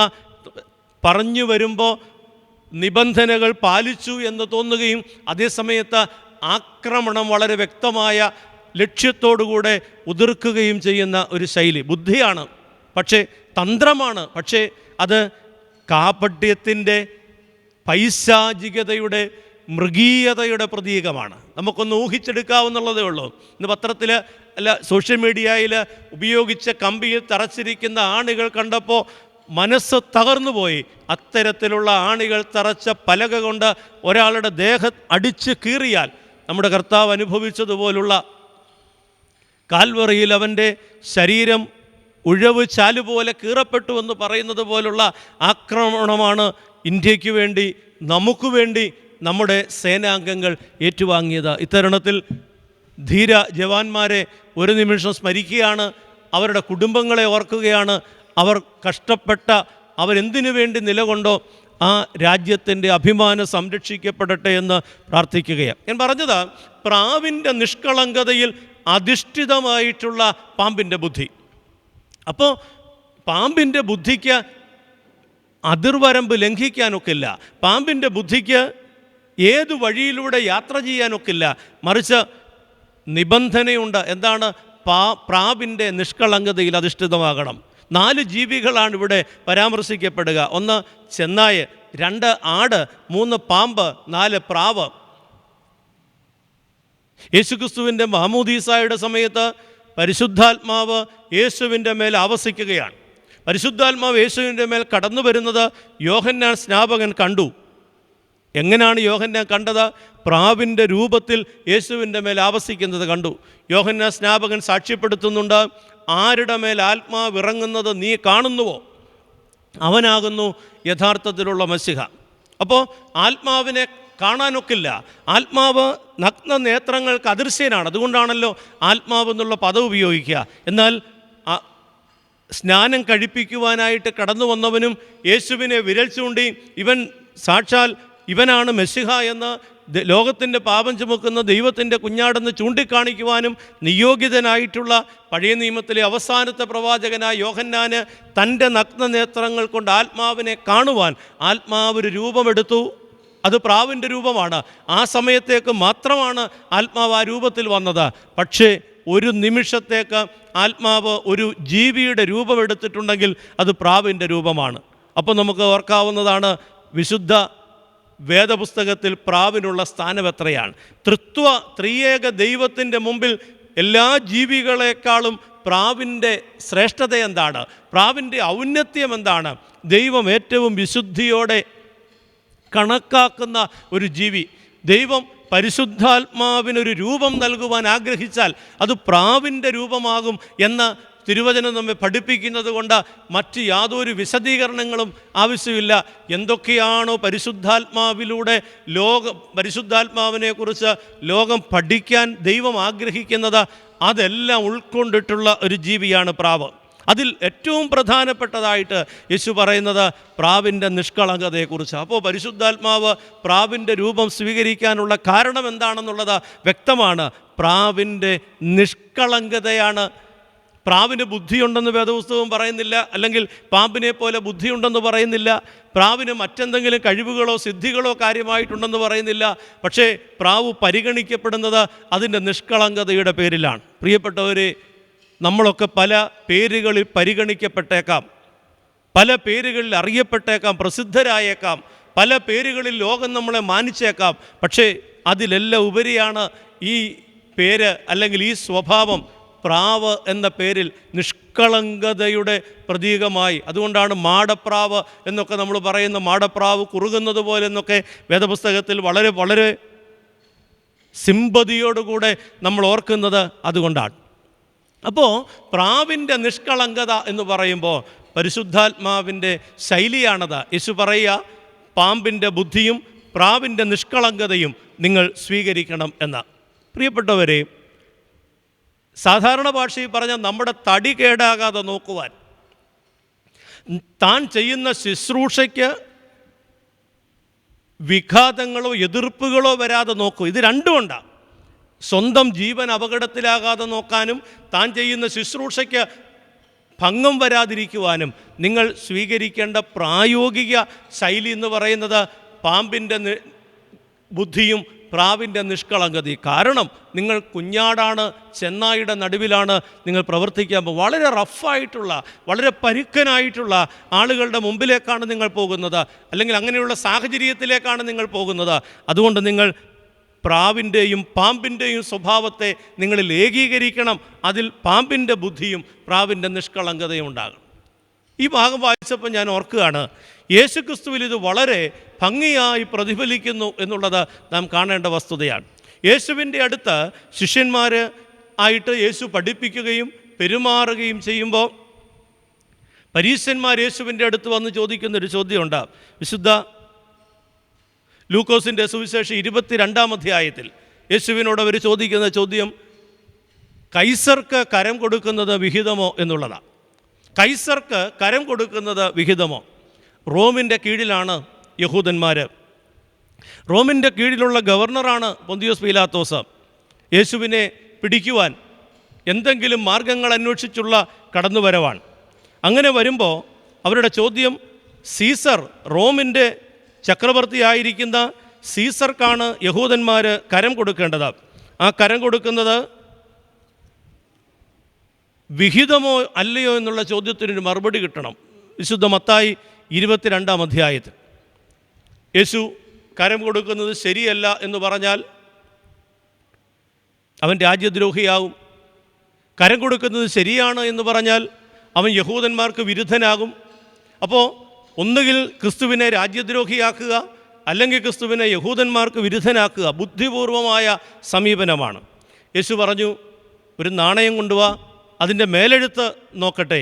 പറഞ്ഞു വരുമ്പോൾ നിബന്ധനകൾ പാലിച്ചു എന്ന് തോന്നുകയും അതേസമയത്ത് ആക്രമണം വളരെ വ്യക്തമായ ലക്ഷ്യത്തോടുകൂടെ ഉതിർക്കുകയും ചെയ്യുന്ന ഒരു ശൈലി. ബുദ്ധിയാണ്, പക്ഷേ തന്ത്രമാണ്, പക്ഷേ അത് കാപട്യത്തിൻ്റെ, പൈശാചികതയുടെ, മൃഗീയതയുടെ പ്രതീകമാണ്. നമുക്കൊന്ന് ഊഹിച്ചെടുക്കാവുന്നുള്ളതേ ഉള്ളൂ. ഇന്ന് പത്രത്തിൽ അല്ല സോഷ്യൽ മീഡിയയിൽ ഉപയോഗിച്ച കമ്പിയിൽ തറച്ചിരിക്കുന്ന ആണികൾ കണ്ടപ്പോൾ മനസ്സ് തകർന്നുപോയി. അത്തരത്തിലുള്ള ആണികൾ തറച്ച പലക കൊണ്ട് ഒരാളുടെ ദേഹം അടിച്ച് കീറിയാൽ നമ്മുടെ കർത്താവ് അനുഭവിച്ചതുപോലുള്ള, കാൽവറിയിൽ അവൻ്റെ ശരീരം ഉഴവ് ചാലുപോലെ കീറപ്പെട്ടു എന്ന് പറയുന്നത് പോലുള്ള ആക്രമണമാണ് ഇന്ത്യക്ക് വേണ്ടി, നമുക്ക് വേണ്ടി നമ്മുടെ സേനാംഗങ്ങൾ ഏറ്റുവാങ്ങിയത്. ഇത്തരുണത്തിൽ ധീര ജവാന്മാരെ ഒരു നിമിഷം സ്മരിക്കുകയാണ്, അവരുടെ കുടുംബങ്ങളെ ഓർക്കുകയാണ്. അവർ കഷ്ടപ്പെട്ട, അവരെന്തിനു വേണ്ടി നിലകൊണ്ടോ ആ രാജ്യത്തിൻ്റെ അഭിമാനം സംരക്ഷിക്കപ്പെടട്ടെ എന്ന് പ്രാർത്ഥിക്കുകയാണ്. ഞാൻ പറഞ്ഞത്, പ്രാവിൻ്റെ നിഷ്കളങ്കതയിൽ അധിഷ്ഠിതമായിട്ടുള്ള പാമ്പിൻ്റെ ബുദ്ധി. അപ്പോൾ പാമ്പിൻ്റെ ബുദ്ധിക്ക് അതിർവരമ്പ് ലംഘിക്കാനൊക്കില്ല. പാമ്പിൻ്റെ ബുദ്ധിക്ക് ഏതു വഴിയിലൂടെ യാത്ര ചെയ്യാനൊക്കില്ല. മറിച്ച് നിബന്ധനയുണ്ട്. എന്താണ്? പ്രാവിൻ്റെ നിഷ്കളങ്കതയിൽ അധിഷ്ഠിതമാകണം. 4 ജീവികളാണ് ഇവിടെ പരാമർശിക്കപ്പെടുക. 1 ചെന്നായ്, 2 ആട്, 3 പാമ്പ്, 4 പ്രാവ്. യേശുക്രിസ്തുവിൻ്റെ മാമോദീസായുടെ സമയത്ത് പരിശുദ്ധാത്മാവ് യേശുവിൻ്റെ മേൽ ആവസിക്കുകയാണ്. പരിശുദ്ധാത്മാവ് യേശുവിൻ്റെ മേൽ കടന്നു വരുന്നത് യോഹന്നാൻ സ്നാപകൻ കണ്ടു. എങ്ങനെയാണ് യോഹന്നാൻ കണ്ടത്? പ്രാവിൻ്റെ രൂപത്തിൽ യേശുവിൻ്റെ മേൽ ആവസിക്കുന്നത് കണ്ടു. യോഹന്നാൻ സ്നാപകൻ സാക്ഷ്യപ്പെടുത്തുന്നുണ്ട്, ആരുടെ മേൽ ആത്മാവ് ഇറങ്ങുന്നത് നീ കാണുന്നുവോ, അവനാകുന്നു യഥാർത്ഥത്തിലുള്ള മശിഹ. അപ്പോൾ ആത്മാവിനെ കാണാനൊക്കില്ല. ആത്മാവ് നഗ്ന നേത്രങ്ങൾക്ക് അദൃശ്യനാണ്. അതുകൊണ്ടാണല്ലോ ആത്മാവ് എന്നുള്ള പദം ഉപയോഗിക്കുക. എന്നാൽ സ്നാനം കഴിപ്പിക്കുവാനായിട്ട് കടന്നു വന്നവനും യേശുവിനെ വിരൽ ചൂണ്ടി ഇവൻ സാക്ഷാൽ ഇവനാണ് മെസ്സിഹ എന്ന് ലോകത്തിൻ്റെ പാപം ചുമക്കുന്ന ദൈവത്തിൻ്റെ കുഞ്ഞാടെന്ന് ചൂണ്ടിക്കാണിക്കുവാനും നിയോഗിതനായിട്ടുള്ള പഴയ നിയമത്തിലെ അവസാനത്തെ പ്രവാചകനായ യോഹന്നാന് തൻ്റെ നഗ്നനേത്രങ്ങൾ കൊണ്ട് ആത്മാവിനെ കാണുവാൻ ആത്മാവ് രൂപമെടുത്തു. അത് പ്രാവിൻ്റെ രൂപമാണ്. ആ സമയത്തേക്ക് മാത്രമാണ് ആത്മാവ് ആ രൂപത്തിൽ വന്നത്. പക്ഷേ ഒരു നിമിഷത്തേക്ക് ആത്മാവ് ഒരു ജീവിയുടെ രൂപമെടുത്തിട്ടുണ്ടെങ്കിൽ അത് പ്രാവിൻ്റെ രൂപമാണ്. അപ്പോൾ നമുക്ക് ഓർക്കാവുന്നതാണ്, വിശുദ്ധ വേദപുസ്തകത്തിൽ പ്രാവിനുള്ള സ്ഥാനം എത്രയാണ്. ത്രിയേക ദൈവത്തിൻ്റെ മുമ്പിൽ എല്ലാ ജീവികളെക്കാളും പ്രാവിൻ്റെ ശ്രേഷ്ഠത എന്താണ്? പ്രാവിൻ്റെ ഔന്നത്യം എന്താണ്? ദൈവം ഏറ്റവും വിശുദ്ധിയോടെ കണക്കാക്കുന്ന ഒരു ജീവി. ദൈവം പരിശുദ്ധാത്മാവിനൊരു രൂപം നൽകുവാൻ ആഗ്രഹിച്ചാൽ അത് പ്രാവിൻ്റെ രൂപമാകും എന്ന് തിരുവചനം നമ്മെ പഠിപ്പിക്കുന്നത് കൊണ്ട് മറ്റ് യാതൊരു വിശദീകരണങ്ങളും ആവശ്യമില്ല. എന്തൊക്കെയാണോ പരിശുദ്ധാത്മാവിലൂടെ പരിശുദ്ധാത്മാവിനെക്കുറിച്ച് ലോകം പഠിക്കാൻ ദൈവം ആഗ്രഹിക്കുന്നത് അതെല്ലാം ഉൾക്കൊണ്ടിട്ടുള്ള ഒരു ജീവിയാണ് പ്രാവ്. അതിൽ ഏറ്റവും പ്രധാനപ്പെട്ടതായിട്ട് യേശു പറയുന്നത് പ്രാവിൻ്റെ നിഷ്കളങ്കതയെക്കുറിച്ച്. അപ്പോൾ പരിശുദ്ധാത്മാവ് പ്രാവിൻ്റെ രൂപം സ്വീകരിക്കാനുള്ള കാരണം എന്താണെന്നുള്ളത് വ്യക്തമാണ്. പ്രാവിൻ്റെ നിഷ്കളങ്കതയാണ്. പ്രാവിന് ബുദ്ധിയുണ്ടെന്ന് വേദപുസ്തകവും പറയുന്നില്ല, അല്ലെങ്കിൽ പാമ്പിനെ പോലെ ബുദ്ധിയുണ്ടെന്ന് പറയുന്നില്ല. പ്രാവിന് മറ്റെന്തെങ്കിലും കഴിവുകളോ സിദ്ധികളോ കാര്യമായിട്ടുണ്ടെന്ന് പറയുന്നില്ല. പക്ഷേ പ്രാവ് പരിഗണിക്കപ്പെടുന്നത് അതിൻ്റെ നിഷ്കളങ്കതയുടെ പേരിലാണ്. പ്രിയപ്പെട്ടവരെ, നമ്മളൊക്കെ പല പേരുകളിൽ പരിഗണിക്കപ്പെട്ടേക്കാം, പല പേരുകളിൽ അറിയപ്പെട്ടേക്കാം, പ്രസിദ്ധരായേക്കാം, പല പേരുകളിൽ ലോകം നമ്മളെ മാനിച്ചേക്കാം. പക്ഷേ അതിലെല്ലാം ഉപരിയാണ് ഈ പേര് അല്ലെങ്കിൽ ഈ സ്വഭാവം. പ്രാവ് എന്ന പേരിൽ നിഷ്കളങ്കതയുടെ പ്രതീകമായി. അതുകൊണ്ടാണ് മാടപ്രാവ് എന്നൊക്കെ നമ്മൾ പറയുന്ന, മാടപ്രാവ് കുറുകുന്നത് പോലെ എന്നൊക്കെ വേദപുസ്തകത്തിൽ വളരെ വളരെ സിമ്പതിയോടുകൂടെ നമ്മൾ ഓർക്കുന്നത് അതുകൊണ്ടാണ്. അപ്പോൾ പ്രാവിൻ്റെ നിഷ്കളങ്കത എന്ന് പറയുമ്പോൾ പരിശുദ്ധാത്മാവിൻ്റെ ശൈലിയാണത്. യേശു പറയുക, പാമ്പിൻ്റെ ബുദ്ധിയും പ്രാവിൻ്റെ നിഷ്കളങ്കതയും നിങ്ങൾ സ്വീകരിക്കണം എന്ന്. പ്രിയപ്പെട്ടവരെ, സാധാരണ ഭാഷയിൽ പറഞ്ഞാൽ നമ്മുടെ തടി കേടാകാതെ നോക്കുവാൻ, താൻ ചെയ്യുന്ന ശുശ്രൂഷയ്ക്ക് വിഘാതങ്ങളോ എതിർപ്പുകളോ വരാതെ നോക്കൂ. ഇത് രണ്ടുമുണ്ടാകും. സ്വന്തം ജീവൻ അപകടത്തിലാകാതെ നോക്കാനും താൻ ചെയ്യുന്ന ശുശ്രൂഷയ്ക്ക് ഭംഗം വരാതിരിക്കുവാനും നിങ്ങൾ സ്വീകരിക്കേണ്ട പ്രായോഗിക ശൈലി എന്ന് പറയുന്നത് പാമ്പിൻ്റെ ബുദ്ധിയും പ്രാവിൻ്റെ നിഷ്കളങ്കതയും. കാരണം നിങ്ങൾ കുഞ്ഞാടാണ്, ചെന്നായുടെ നടുവിലാണ് നിങ്ങൾ പ്രവർത്തിക്കാൻ വളരെ റഫായിട്ടുള്ള, വളരെ പരുക്കനായിട്ടുള്ള ആളുകളുടെ മുമ്പിലേക്കാണ് നിങ്ങൾ പോകുന്നത്, അല്ലെങ്കിൽ അങ്ങനെയുള്ള സാഹചര്യത്തിലേക്കാണ് നിങ്ങൾ പോകുന്നത്. അതുകൊണ്ട് നിങ്ങൾ പ്രാവിൻ്റെയും പാമ്പിൻ്റെയും സ്വഭാവത്തെ നിങ്ങളിൽ ഏകീകരിക്കണം. അതിൽ പാമ്പിൻ്റെ ബുദ്ധിയും പ്രാവിൻ്റെ നിഷ്കളങ്കതയും ഉണ്ടാകണം. ഈ ഭാഗം വായിച്ചപ്പോൾ ഞാൻ ഓർക്കുകയാണ്, യേശുക്രിസ്തുവിൽ ഇത് വളരെ ഭംഗിയായി പ്രതിഫലിക്കുന്നു എന്നുള്ളത് നാം കാണേണ്ട വസ്തുതയാണ്. യേശുവിൻ്റെ അടുത്ത് ശിഷ്യന്മാർ ആയിട്ട് യേശു പഠിപ്പിക്കുകയും പെരുമാറുകയും ചെയ്യുമ്പോൾ പരീശന്മാർ യേശുവിൻ്റെ അടുത്ത് വന്ന് ചോദിക്കുന്നൊരു ചോദ്യമുണ്ട്. വിശുദ്ധ ലൂക്കോസിൻ്റെ സുവിശേഷം 22-ാം അധ്യായത്തിൽ യേശുവിനോട് അവർ ചോദിക്കുന്ന ചോദ്യം കൈസർക്ക് കരം കൊടുക്കുന്നത് വിഹിതമോ എന്നുള്ളതാണ്. കൈസർക്ക് കരം കൊടുക്കുന്നത് വിഹിതമോ? റോമിൻ്റെ കീഴിലാണ് യഹൂദന്മാർ. റോമിൻ്റെ കീഴിലുള്ള ഗവർണറാണ് പൊന്തിയോസ് പീലാത്തോസ്. യേശുവിനെ പിടിക്കുവാൻ എന്തെങ്കിലും മാർഗങ്ങൾ അന്വേഷിച്ചുള്ള കടന്നുവരവാണ്. അങ്ങനെ വരുമ്പോൾ അവരുടെ ചോദ്യം, സീസർ, റോമിൻ്റെ ചക്രവർത്തിയായിരിക്കുന്ന സീസർക്കാണ് യഹൂദന്മാർ കരം കൊടുക്കേണ്ടത്. ആ കരം കൊടുക്കുന്നത് വിഹിതമോ അല്ലയോ എന്നുള്ള ചോദ്യത്തിനൊരു മറുപടി കിട്ടണം. വിശുദ്ധ മത്തായി 22-ാം അധ്യായത്തിൽ യേശു കരം കൊടുക്കുന്നത് ശരിയല്ല എന്ന് പറഞ്ഞാൽ അവൻ രാജ്യദ്രോഹിയാകും. കരം കൊടുക്കുന്നത് ശരിയാണ് എന്ന് പറഞ്ഞാൽ അവൻ യഹൂദന്മാർക്ക് വിരുദ്ധനാകും. അപ്പോൾ ഒന്നുകിൽ ക്രിസ്തുവിനെ രാജ്യദ്രോഹിയാക്കുക, അല്ലെങ്കിൽ ക്രിസ്തുവിനെ യഹൂദന്മാർക്ക് വിരുദ്ധനാക്കുക. ബുദ്ധിപൂർവമായ സമീപനമാണ്. യേശു പറഞ്ഞു, ഒരു നാണയം കൊണ്ടുവാ, അതിൻ്റെ മേലെഴുത്ത് നോക്കട്ടെ.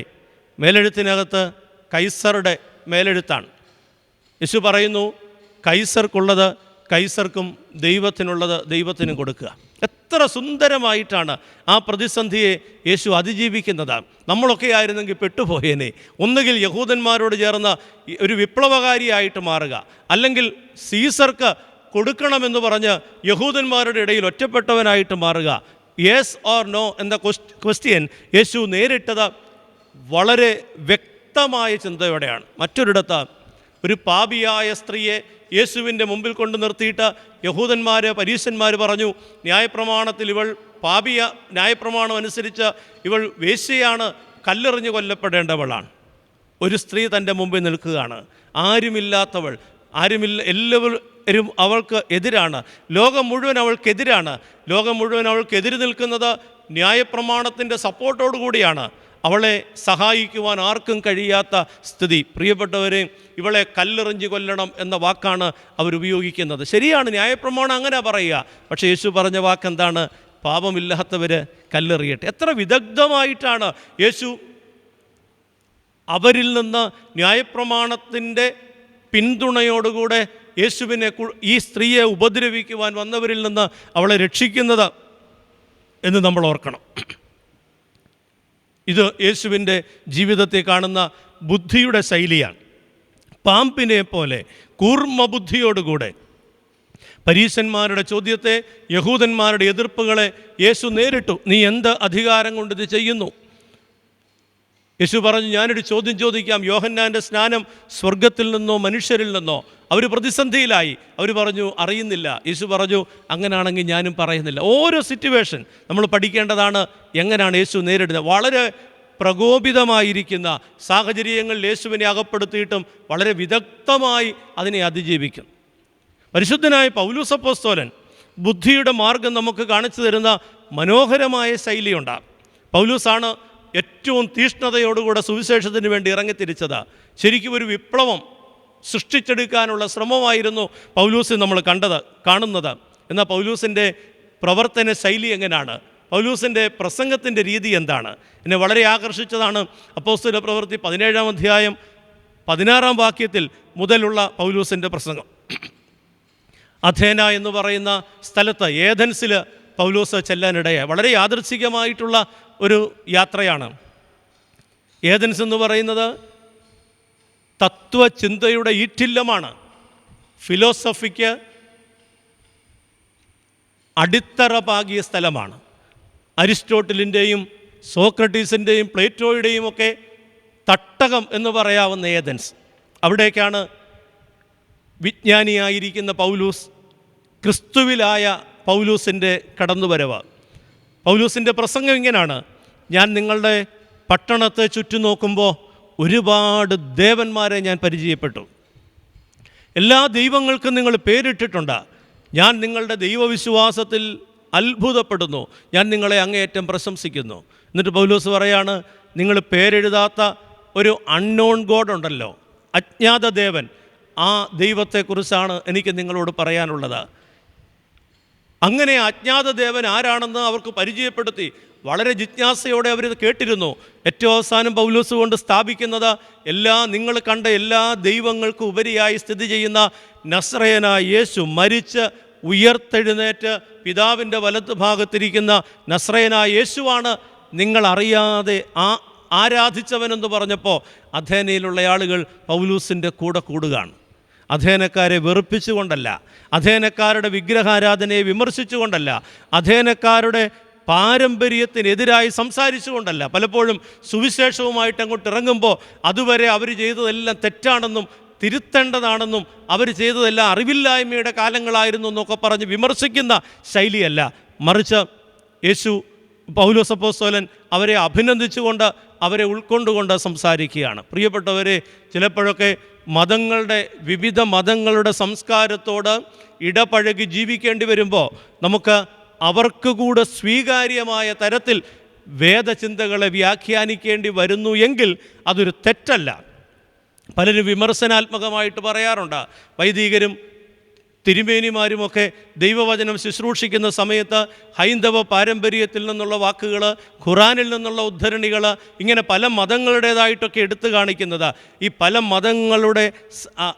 മേലെഴുത്തിനകത്ത് കൈസറുടെ മേലെഴുത്താണ്. യേശു പറയുന്നു, കൈസർക്കുള്ളത് കൈസർക്കും ദൈവത്തിനുള്ളത് ദൈവത്തിനും കൊടുക്കുക. എത്ര സുന്ദരമായിട്ടാണ് ആ പ്രതിസന്ധിയെ യേശു അതിജീവിക്കുന്നത്. നമ്മളൊക്കെ ആയിരുന്നെങ്കിൽ പെട്ടുപോയേനെ. ഒന്നുകിൽ യഹൂദന്മാരോട് ചേർന്ന് ഒരു വിപ്ലവകാരിയായിട്ട് മാറുക, അല്ലെങ്കിൽ സീസർക്ക് കൊടുക്കണമെന്ന് പറഞ്ഞ് യഹൂദന്മാരുടെ ഇടയിൽ ഒറ്റപ്പെട്ടവനായിട്ട് മാറുക. യെസ് ഓർ നോ എന്ന ക്വസ്റ്റ്യൻ യേശു നേരിട്ടത് വളരെ വ്യക്തമായ ചിന്തയോടെയാണ്. മറ്റൊരിടത്ത് ഒരു പാപിയായ സ്ത്രീയെ യേശുവിൻ്റെ മുമ്പിൽ കൊണ്ട് നിർത്തിയിട്ട് യഹൂദന്മാർ, പരീശന്മാർ പറഞ്ഞു, ന്യായപ്രമാണത്തിൽ ഇവൾ ന്യായപ്രമാണം അനുസരിച്ച് ഇവൾ വേശ്യയാണ്, കല്ലെറിഞ്ഞ് കൊല്ലപ്പെടേണ്ടവളാണ്. ഒരു സ്ത്രീ തൻ്റെ മുമ്പിൽ നിൽക്കുകയാണ്. ആരുമില്ലാത്തവൾ, എല്ലാവരും അവൾക്ക് എതിരാണ്. ലോകം മുഴുവൻ അവൾക്കെതിരാണ്. ലോകം മുഴുവൻ അവൾക്കെതിര് നിൽക്കുന്നത് ന്യായപ്രമാണത്തിൻ്റെ സപ്പോർട്ടോടു കൂടിയാണ്. അവളെ സഹായിക്കുവാൻ ആർക്കും കഴിയാത്ത സ്ഥിതി. പ്രിയപ്പെട്ടവരെ, ഇവളെ കല്ലെറിഞ്ഞ് കൊല്ലണം എന്ന വാക്കാണ് അവരുപയോഗിക്കുന്നത്. ശരിയാണ്, ന്യായപ്രമാണം അങ്ങനെ പറയുക. പക്ഷേ യേശു പറഞ്ഞ വാക്കെന്താണ്? പാപമില്ലാത്തവർ കല്ലെറിയട്ടെ. എത്ര വിദഗ്ധമായിട്ടാണ് യേശു അവരിൽ നിന്ന് ന്യായപ്രമാണത്തിൻ്റെ പിന്തുണയോടുകൂടെ യേശുവിനെ, ഈ സ്ത്രീയെ ഉപദ്രവിക്കുവാൻ വന്നവരിൽ നിന്ന് അവളെ രക്ഷിക്കുന്നത് എന്ന് നമ്മൾ ഓർക്കണം. ഇത് യേശുവിൻ്റെ ജീവിതത്തെ കാണുന്ന ബുദ്ധിയുടെ ശൈലിയാണ്. പാമ്പിനെ പോലെ കൂർമ്മബുദ്ധിയോടുകൂടെ പരീശന്മാരുടെ ചോദ്യത്തെ, യഹൂദന്മാരുടെ എതിർപ്പുകളെ യേശു നേരിട്ടു. നീ എന്ത് അധികാരം കൊണ്ട് ഇത് ചെയ്യുന്നു? യേശു പറഞ്ഞു, ഞാനൊരു ചോദ്യം ചോദിക്കാം. യോഹന്നാൻ്റെ സ്നാനം സ്വർഗത്തിൽ നിന്നോ മനുഷ്യരിൽ നിന്നോ? അവർ പ്രതിസന്ധിയിലായി. അവർ പറഞ്ഞു, അറിയുന്നില്ല. യേശു പറഞ്ഞു, അങ്ങനെയാണെങ്കിൽ ഞാനും പറയുന്നില്ല. ഓരോ സിറ്റുവേഷൻ നമ്മൾ പഠിക്കേണ്ടതാണ്. എങ്ങനെയാണ് യേശു നേരിടുന്നത്? വളരെ പ്രകോപിതമായിരിക്കുന്ന സാഹചര്യങ്ങളിൽ യേശുവിനെ അകപ്പെടുത്തിയിട്ടും വളരെ വിദഗ്ധമായി അതിനെ അതിജീവിക്കും. പരിശുദ്ധനായ പൗലോസ് അപ്പോസ്തലൻ ബുദ്ധിയുടെ മാർഗം നമുക്ക് കാണിച്ചു തരുന്ന മനോഹരമായ ശൈലിയുണ്ടാകും. പൗലോസാണ് ഏറ്റവും തീഷ്ണതയോടുകൂടെ സുവിശേഷത്തിന് വേണ്ടി ഇറങ്ങിത്തിരിച്ചത്. ശരിക്കും ഒരു വിപ്ലവം സൃഷ്ടിച്ചെടുക്കാനുള്ള ശ്രമമായിരുന്നു പൗലോസിൽ നമ്മൾ കാണുന്നത്. എന്നാൽ പൗലോസിൻ്റെ പ്രവർത്തന ശൈലി എങ്ങനെയാണ്? പൗലോസിൻ്റെ പ്രസംഗത്തിൻ്റെ രീതി എന്താണ്? എന്നെ വളരെ ആകർഷിച്ചതാണ് അപ്പോസ്തല പ്രവൃത്തി 17-ാം അധ്യായം 16-ാം വാക്യത്തിൽ മുതലുള്ള പൗലോസിൻ്റെ പ്രസംഗം. അഥേന എന്ന് പറയുന്ന സ്ഥലത്ത്, ഏഥൻസിൽ പൗലോസ് ചെല്ലാനിടയായി. വളരെ യാദൃച്ഛികമായിട്ടുള്ള ഒരു യാത്രയാണ്. ഏഥൻസ് എന്ന് പറയുന്നത് തത്വചിന്തയുടെ ഈറ്റില്ലമാണ്. ഫിലോസഫിക്ക് അടിത്തറ പാകിയ സ്ഥലമാണ്. അരിസ്റ്റോട്ടിലിൻ്റെയും സോക്രട്ടീസിൻ്റെയും പ്ലേറ്റോയുടെയും ഒക്കെ തട്ടകം എന്ന് പറയാവുന്ന ഏഥൻസ്, അവിടേക്കാണ് വിജ്ഞാനിയായിരിക്കുന്ന പൗലൂസ്, ക്രിസ്തുവിലായ പൗലൂസിൻ്റെ കടന്നുവരവ്. പൗലൂസിൻ്റെ പ്രസംഗം ഇങ്ങനെയാണ്: ഞാൻ നിങ്ങളുടെ പട്ടണത്തെ ചുറ്റുനോക്കുമ്പോൾ ഒരുപാട് ദേവന്മാരെ ഞാൻ പരിചയപ്പെട്ടു. എല്ലാ ദൈവങ്ങൾക്കും നിങ്ങൾ പേരിട്ടിട്ടുണ്ട്. ഞാൻ നിങ്ങളുടെ ദൈവവിശ്വാസത്തിൽ അത്ഭുതപ്പെടുന്നു. ഞാൻ നിങ്ങളെ അങ്ങേയറ്റം പ്രശംസിക്കുന്നു. എന്നിട്ട് പൗലോസ് പറയാണ്, നിങ്ങൾ പേരെഴുതാത്ത ഒരു അൺനോൺ ഗോഡ് ഉണ്ടല്ലോ, അജ്ഞാത ദേവൻ, ആ ദൈവത്തെക്കുറിച്ചാണ് എനിക്ക് നിങ്ങളോട് പറയാനുള്ളത്. അങ്ങനെ അജ്ഞാത ദേവൻ ആരാണെന്ന് അവർക്ക് പരിചയപ്പെടുത്തി. വളരെ ജിജ്ഞാസയോടെ അവരിത് കേട്ടിരുന്നു. ഏറ്റവും അവസാനം പൗലോസ് കൊണ്ട് സ്ഥാപിക്കുന്നത്, നിങ്ങൾ കണ്ട എല്ലാ ദൈവങ്ങൾക്കും ഉപരിയായി സ്ഥിതി ചെയ്യുന്ന നസ്രയനായ യേശു, മരിച്ച് ഉയർത്തെഴുന്നേറ്റ് പിതാവിൻ്റെ വലത്ത് ഭാഗത്തിരിക്കുന്ന നസ്രയനായ യേശുവാണ് നിങ്ങൾ അറിയാതെ ആരാധിച്ചവനെന്ന് പറഞ്ഞപ്പോൾ അഥേനയിലുള്ള ആളുകൾ പൗലൂസിൻ്റെ കൂടെ കൂടുകയാണ്. അഥേനക്കാരെ വെറുപ്പിച്ചുകൊണ്ടല്ല, അഥേനക്കാരുടെ വിഗ്രഹാരാധനയെ വിമർശിച്ചുകൊണ്ടല്ല, അഥേനക്കാരുടെ പാരമ്പര്യത്തിനെതിരായി സംസാരിച്ചുകൊണ്ടല്ല. പലപ്പോഴും സുവിശേഷവുമായിട്ട് അങ്ങോട്ട് ഇറങ്ങുമ്പോൾ അതുവരെ അവർ ചെയ്തതെല്ലാം തെറ്റാണെന്നും തിരുത്തേണ്ടതാണെന്നും അവർ ചെയ്തതെല്ലാം അറിവില്ലായ്മയുടെ കാലങ്ങളായിരുന്നു എന്നൊക്കെ പറഞ്ഞ് വിമർശിക്കുന്ന ശൈലിയല്ല, മറിച്ച് പൗലോസ് അപ്പോസ്തലൻ അവരെ അഭിനന്ദിച്ചുകൊണ്ട്, അവരെ ഉൾക്കൊണ്ടുകൊണ്ട് സംസാരിക്കുകയാണ്. പ്രിയപ്പെട്ടവരെ, ചിലപ്പോഴൊക്കെ വിവിധ മതങ്ങളുടെ സംസ്കാരത്തോട് ഇടപഴകി ജീവിക്കേണ്ടി വരുമ്പോൾ നമുക്ക് അവർക്ക് കൂടെ സ്വീകാര്യമായ തരത്തിൽ വേദചിന്തകളെ വ്യാഖ്യാനിക്കേണ്ടി വരുന്നു എങ്കിൽ അതൊരു തെറ്റല്ല. പലരും വിമർശനാത്മകമായിട്ട് പറയാറുണ്ട്. വൈദികരും തിരുമേനിമാരുമൊക്കെ ദൈവവചനം ശുശ്രൂഷിക്കുന്ന സമയത്ത് ഹൈന്ദവ പാരമ്പര്യത്തിൽ നിന്നുള്ള വാക്കുകൾ, ഖുറാനിൽ നിന്നുള്ള ഉദ്ധരണികൾ, ഇങ്ങനെ പല മതങ്ങളുടേതായിട്ടൊക്കെ എടുത്തു കാണിക്കുന്നത്, ഈ പല മതങ്ങളുടെ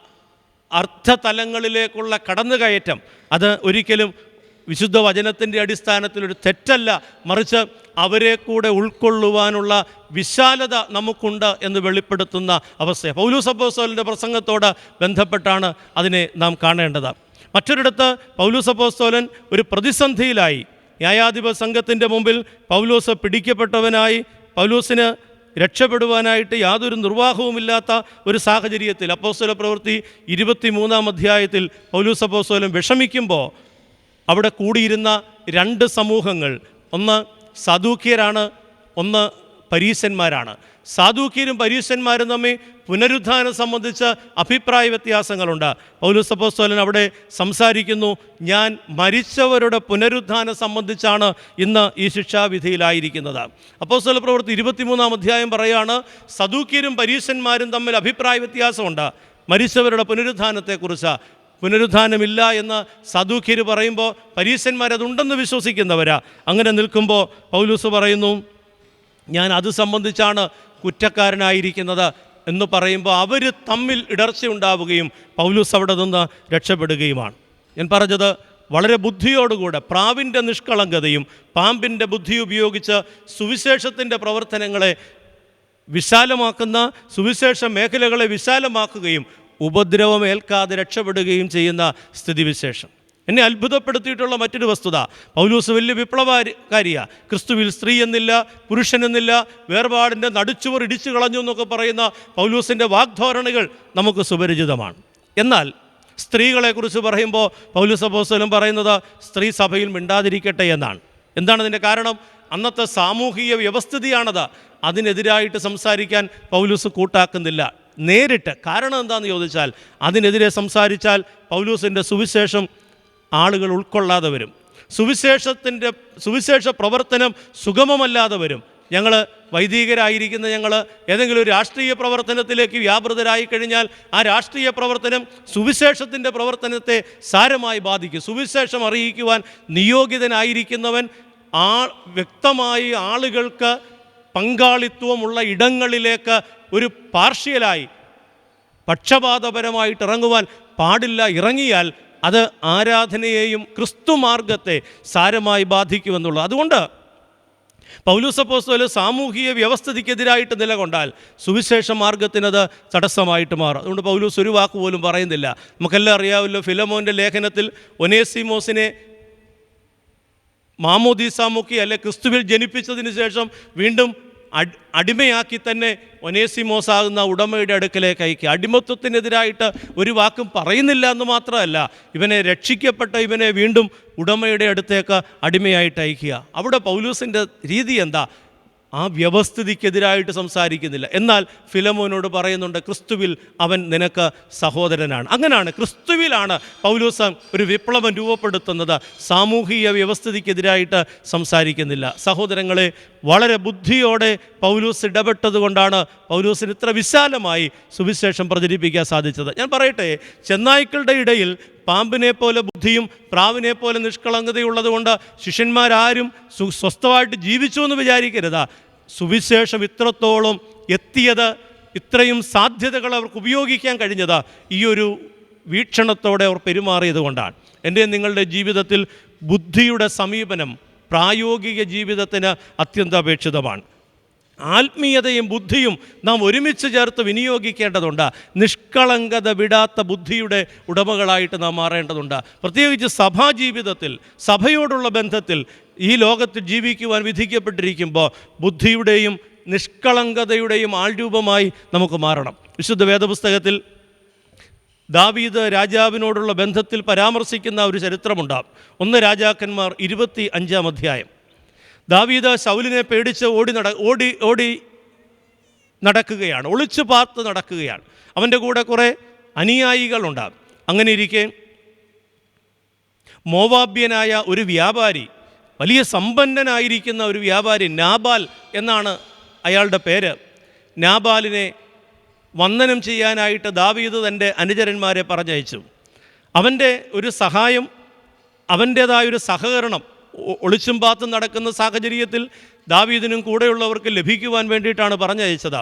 അർത്ഥതലങ്ങളിലേക്കുള്ള കടന്നുകയറ്റം, അത് ഒരിക്കലും വിശുദ്ധ വചനത്തിൻ്റെ അടിസ്ഥാനത്തിലൊരു തെറ്റല്ല, മറിച്ച് അവരെ കൂടെ ഉൾക്കൊള്ളുവാനുള്ള വിശാലത നമുക്കുണ്ട് എന്ന് വെളിപ്പെടുത്തുന്ന അവസ്ഥ. പൗലോസ് അപ്പോസ്തലൻ്റെ പ്രസംഗത്തോട് ബന്ധപ്പെട്ടാണ് അതിനെ നാം കാണേണ്ടത്. മറ്റൊരിടത്ത് പൗലോസ് അപ്പോസ്തലൻ ഒരു പ്രതിസന്ധിയിലായി. ന്യായാധിപ സംഘത്തിൻ്റെ മുമ്പിൽ പൗലോസ് പിടിക്കപ്പെട്ടവനായി, പൗലോസിന് രക്ഷപ്പെടുവാനായിട്ട് യാതൊരു നിർവാഹവുമില്ലാത്ത ഒരു സാഹചര്യത്തിൽ അപ്പോസ്തല പ്രവൃത്തി 23-ാം അധ്യായത്തിൽ പൗലോസ് അപ്പോസ്തലൻ വിഷമിക്കുമ്പോൾ അവിടെ കൂടിയിരുന്ന രണ്ട് സമൂഹങ്ങൾ, ഒന്ന് സദൂക്യരാണ്, ഒന്ന് പരീശന്മാരാണ്. സാദൂക്യരും പരീശന്മാരും തമ്മിൽ പുനരുദ്ധാനം സംബന്ധിച്ച് അഭിപ്രായ വ്യത്യാസങ്ങളുണ്ട്. പൗലോസ് അപ്പോസ്തലൻ അവിടെ സംസാരിക്കുന്നു, ഞാൻ മരിച്ചവരുടെ പുനരുദ്ധാനം സംബന്ധിച്ചാണ് ഇന്ന് ഈ ശിക്ഷാവിധിയിലായിരിക്കുന്നത്. അപ്പോസ്തല പ്രവൃത്തി 23-ാം അധ്യായം പറയാണ്, സദൂക്യരും പരീശന്മാരും തമ്മിൽ അഭിപ്രായ വ്യത്യാസമുണ്ട് മരിച്ചവരുടെ പുനരുദ്ധാനത്തെക്കുറിച്ച്. പുനരുദ്ധാനമില്ല എന്ന് സദൂക്യർ പറയുമ്പോൾ പരീശന്മാരതുണ്ടെന്ന് വിശ്വസിക്കുന്നവരാ. അങ്ങനെ നിൽക്കുമ്പോൾ പൗലോസ് പറയുന്നു, ഞാൻ അത് സംബന്ധിച്ചാണ് കുറ്റക്കാരനായിരിക്കുന്നത് എന്ന് പറയുമ്പോൾ അവർ തമ്മിൽ ഇടർച്ചയുണ്ടാവുകയും പൗലോസ് അവിടെ നിന്ന് രക്ഷപ്പെടുകയുമാണ്. ഞാൻ പറഞ്ഞത് വളരെ ബുദ്ധിയോടുകൂടെ, പ്രാവിൻ്റെ നിഷ്കളങ്കതയും പാമ്പിൻ്റെ ബുദ്ധി ഉപയോഗിച്ച് സുവിശേഷത്തിൻ്റെ പ്രവർത്തനങ്ങളെ വിശാലമാക്കുന്ന, സുവിശേഷ മേഖലകളെ വിശാലമാക്കുകയും ഉപദ്രവമേൽക്കാതെ രക്ഷപ്പെടുകയും ചെയ്യുന്ന സ്ഥിതിവിശേഷം. എന്നെ അത്ഭുതപ്പെടുത്തിയിട്ടുള്ള മറ്റൊരു വസ്തുത, പൗലോസ് വലിയ വിപ്ലവകാരിയാണ്. ക്രിസ്തുവിൽ സ്ത്രീ എന്നില്ല, പുരുഷനെന്നില്ല, വേർപാടിൻ്റെ നടുച്ചുവർ ഇടിച്ചു കളഞ്ഞു എന്നൊക്കെ പറയുന്ന പൗലോസിൻ്റെ വാഗ്ധോരണികൾ നമുക്ക് സുപരിചിതമാണ്. എന്നാൽ സ്ത്രീകളെക്കുറിച്ച് പറയുമ്പോൾ പൗലോസ് അപ്പോസ്തലൻ പറയുന്നത് സ്ത്രീ സഭയിൽ മിണ്ടാതിരിക്കട്ടെ എന്നാണ്. എന്താണ് അതിൻ്റെ കാരണം? അന്നത്തെ സാമൂഹിക വ്യവസ്ഥിതിയാണത്. അതിനെതിരായിട്ട് സംസാരിക്കാൻ പൗലോസ് കൂട്ടാക്കുന്നില്ല നേരിട്ട്. കാരണം എന്താണെന്ന് ചോദിച്ചാൽ, അതിനെതിരെ സംസാരിച്ചാൽ പൗലോസിൻ്റെ സുവിശേഷം ആളുകൾ ഉൾക്കൊള്ളാതെ വരും, സുവിശേഷ പ്രവർത്തനം സുഗമമല്ലാതെ വരും. ഞങ്ങൾ വൈദികരായിരിക്കുന്ന ഞങ്ങൾ ഏതെങ്കിലും ഒരു രാഷ്ട്രീയ പ്രവർത്തനത്തിലേക്ക് വ്യാപൃതരായി കഴിഞ്ഞാൽ ആ രാഷ്ട്രീയ പ്രവർത്തനം സുവിശേഷത്തിൻ്റെ പ്രവർത്തനത്തെ സാരമായി ബാധിക്കും. സുവിശേഷം അറിയിക്കുവാൻ നിയോഗിതനായിരിക്കുന്നവൻ വ്യക്തമായി ആളുകൾക്ക് പങ്കാളിത്വമുള്ള ഇടങ്ങളിലേക്ക് ഒരു പാർഷ്യലായി പക്ഷപാതപരമായിട്ട് ഇറങ്ങുവാൻ പാടില്ല. ഇറങ്ങിയാൽ അത് ആരാധനയെയും ക്രിസ്തു മാർഗത്തെ സാരമായി ബാധിക്കുമെന്നുള്ളത്. അതുകൊണ്ട് പൗലോസ് അപ്പോസ്തലൻ സാമൂഹിക വ്യവസ്ഥിതിക്കെതിരായിട്ട് നിലകൊണ്ടാൽ സുവിശേഷ മാർഗത്തിനത് തടസ്സമായിട്ട് മാറും. അതുകൊണ്ട് പൗലോസ് ഒരു വാക്ക് പോലും പറയുന്നില്ല. നമുക്കെല്ലാം അറിയാമല്ലോ, ഫിലമോൻ്റെ ലേഖനത്തിൽ ഒനേസിമോസിനെ മാമോദീസ മുക്കി അല്ലെ ക്രിസ്തുവിൽ ജനിപ്പിച്ചതിന് ശേഷം വീണ്ടും അടിമയാക്കി തന്നെ ഒനേസിമോസ് ആകുന്ന ഉടമയുടെ അടുക്കലേക്ക് അയക്കുക. അടിമത്വത്തിനെതിരായിട്ട് ഒരു വാക്കും പറയുന്നില്ല എന്ന് മാത്രമല്ല, ഇവനെ രക്ഷിക്കപ്പെട്ട ഇവനെ വീണ്ടും ഉടമയുടെ അടുത്തേക്ക് അടിമയായിട്ട് അയക്കുക. അവിടെ പൗലോസിൻ്റെ രീതി എന്താ? ആ വ്യവസ്ഥിതിക്കെതിരായിട്ട് സംസാരിക്കുന്നില്ല. എന്നാൽ ഫിലമോനോട് പറയുന്നുണ്ട്, ക്രിസ്തുവിൽ അവൻ നിനക്ക് സഹോദരനാണ്. അങ്ങനെയാണ്, ക്രിസ്തുവിലാണ് പൗലോസ് ഒരു വിപ്ലവം രൂപപ്പെടുത്തുന്നത്. സാമൂഹിക വ്യവസ്ഥിതിക്കെതിരായിട്ട് സംസാരിക്കുന്നില്ല. സഹോദരങ്ങളെ, വളരെ ബുദ്ധിയോടെ പൗലോസ് ഇടപെട്ടത് കൊണ്ടാണ് പൗലോസിന് ഇത്ര വിശാലമായി സുവിശേഷം പ്രചരിപ്പിക്കാൻ സാധിച്ചത്. ഞാൻ പറയട്ടെ, ചെന്നായ്ക്കളുടെ ഇടയിൽ പാമ്പിനെ പോലെ ബുദ്ധിയും പ്രാവിനെ പോലെ നിഷ്കളങ്കതയുള്ളത് കൊണ്ട് ശിഷ്യന്മാരാരും സ്വസ്ഥമായിട്ട് ജീവിച്ചു എന്ന് വിചാരിക്കരുത്. സുവിശേഷം ഇത്രത്തോളം എത്തിയത്, ഇത്രയും സാധ്യതകൾ അവർക്ക് ഉപയോഗിക്കാൻ കഴിഞ്ഞത് ഈ ഒരു വീക്ഷണത്തോടെ അവർ പെരുമാറിയത് കൊണ്ടാണ്. എൻ്റെ നിങ്ങളുടെ ജീവിതത്തിൽ ബുദ്ധിയുടെ സമീപനം പ്രായോഗിക ജീവിതത്തിന് അത്യന്താപേക്ഷിതമാണ്. ആത്മീയതയും ബുദ്ധിയും നാം ഒരുമിച്ച് ചേർത്ത് വിനിയോഗിക്കേണ്ടതുണ്ട്. നിഷ്കളങ്കത വിടാത്ത ബുദ്ധിയുടെ ഉടമകളായിട്ട് നാം മാറേണ്ടതുണ്ട്. പ്രത്യേകിച്ച് സഭാജീവിതത്തിൽ, സഭയോടുള്ള ബന്ധത്തിൽ, ഈ ലോകത്തിൽ ജീവിക്കുവാൻ വിധിക്കപ്പെട്ടിരിക്കുമ്പോൾ ബുദ്ധിയുടെയും നിഷ്കളങ്കതയുടെയും ആൾരൂപമായി നമുക്ക് മാറണം. വിശുദ്ധ വേദപുസ്തകത്തിൽ ദാവീദ് രാജാവിനോടുള്ള ബന്ധത്തിൽ പരാമർശിക്കുന്ന ഒരു ചരിത്രമുണ്ടാകും. 1 രാജാക്കന്മാർ 25-ാം അധ്യായം. ദാവീദ് ശൗലിനെ പേടിച്ച് ഓടി നടക്കുകയാണ്, ഒളിച്ചു പാർത്ത് നടക്കുകയാണ്. അവൻ്റെ കൂടെ കുറേ അനുയായികളുണ്ടാകും. അങ്ങനെ ഇരിക്കെ മോവാബ്യനായ ഒരു വ്യാപാരി, വലിയ സമ്പന്നനായിരിക്കുന്ന ഒരു വ്യാപാരി, നാബാൽ എന്നാണ് അയാളുടെ പേര്, നാബാലിനെ വന്ദനം ചെയ്യാനായിട്ട് ദാവീദ് തൻ്റെ അനുചരന്മാരെ പറഞ്ഞയച്ചു. അവൻ്റെ ഒരു സഹായം, അവൻ്റേതായൊരു സഹകരണം ഒളിച്ചും പാത്തും നടക്കുന്ന സാഹചര്യത്തിൽ ദാവീദിനും കൂടെയുള്ളവർക്ക് ലഭിക്കുവാൻ വേണ്ടിയിട്ടാണ് പറഞ്ഞയച്ചത്.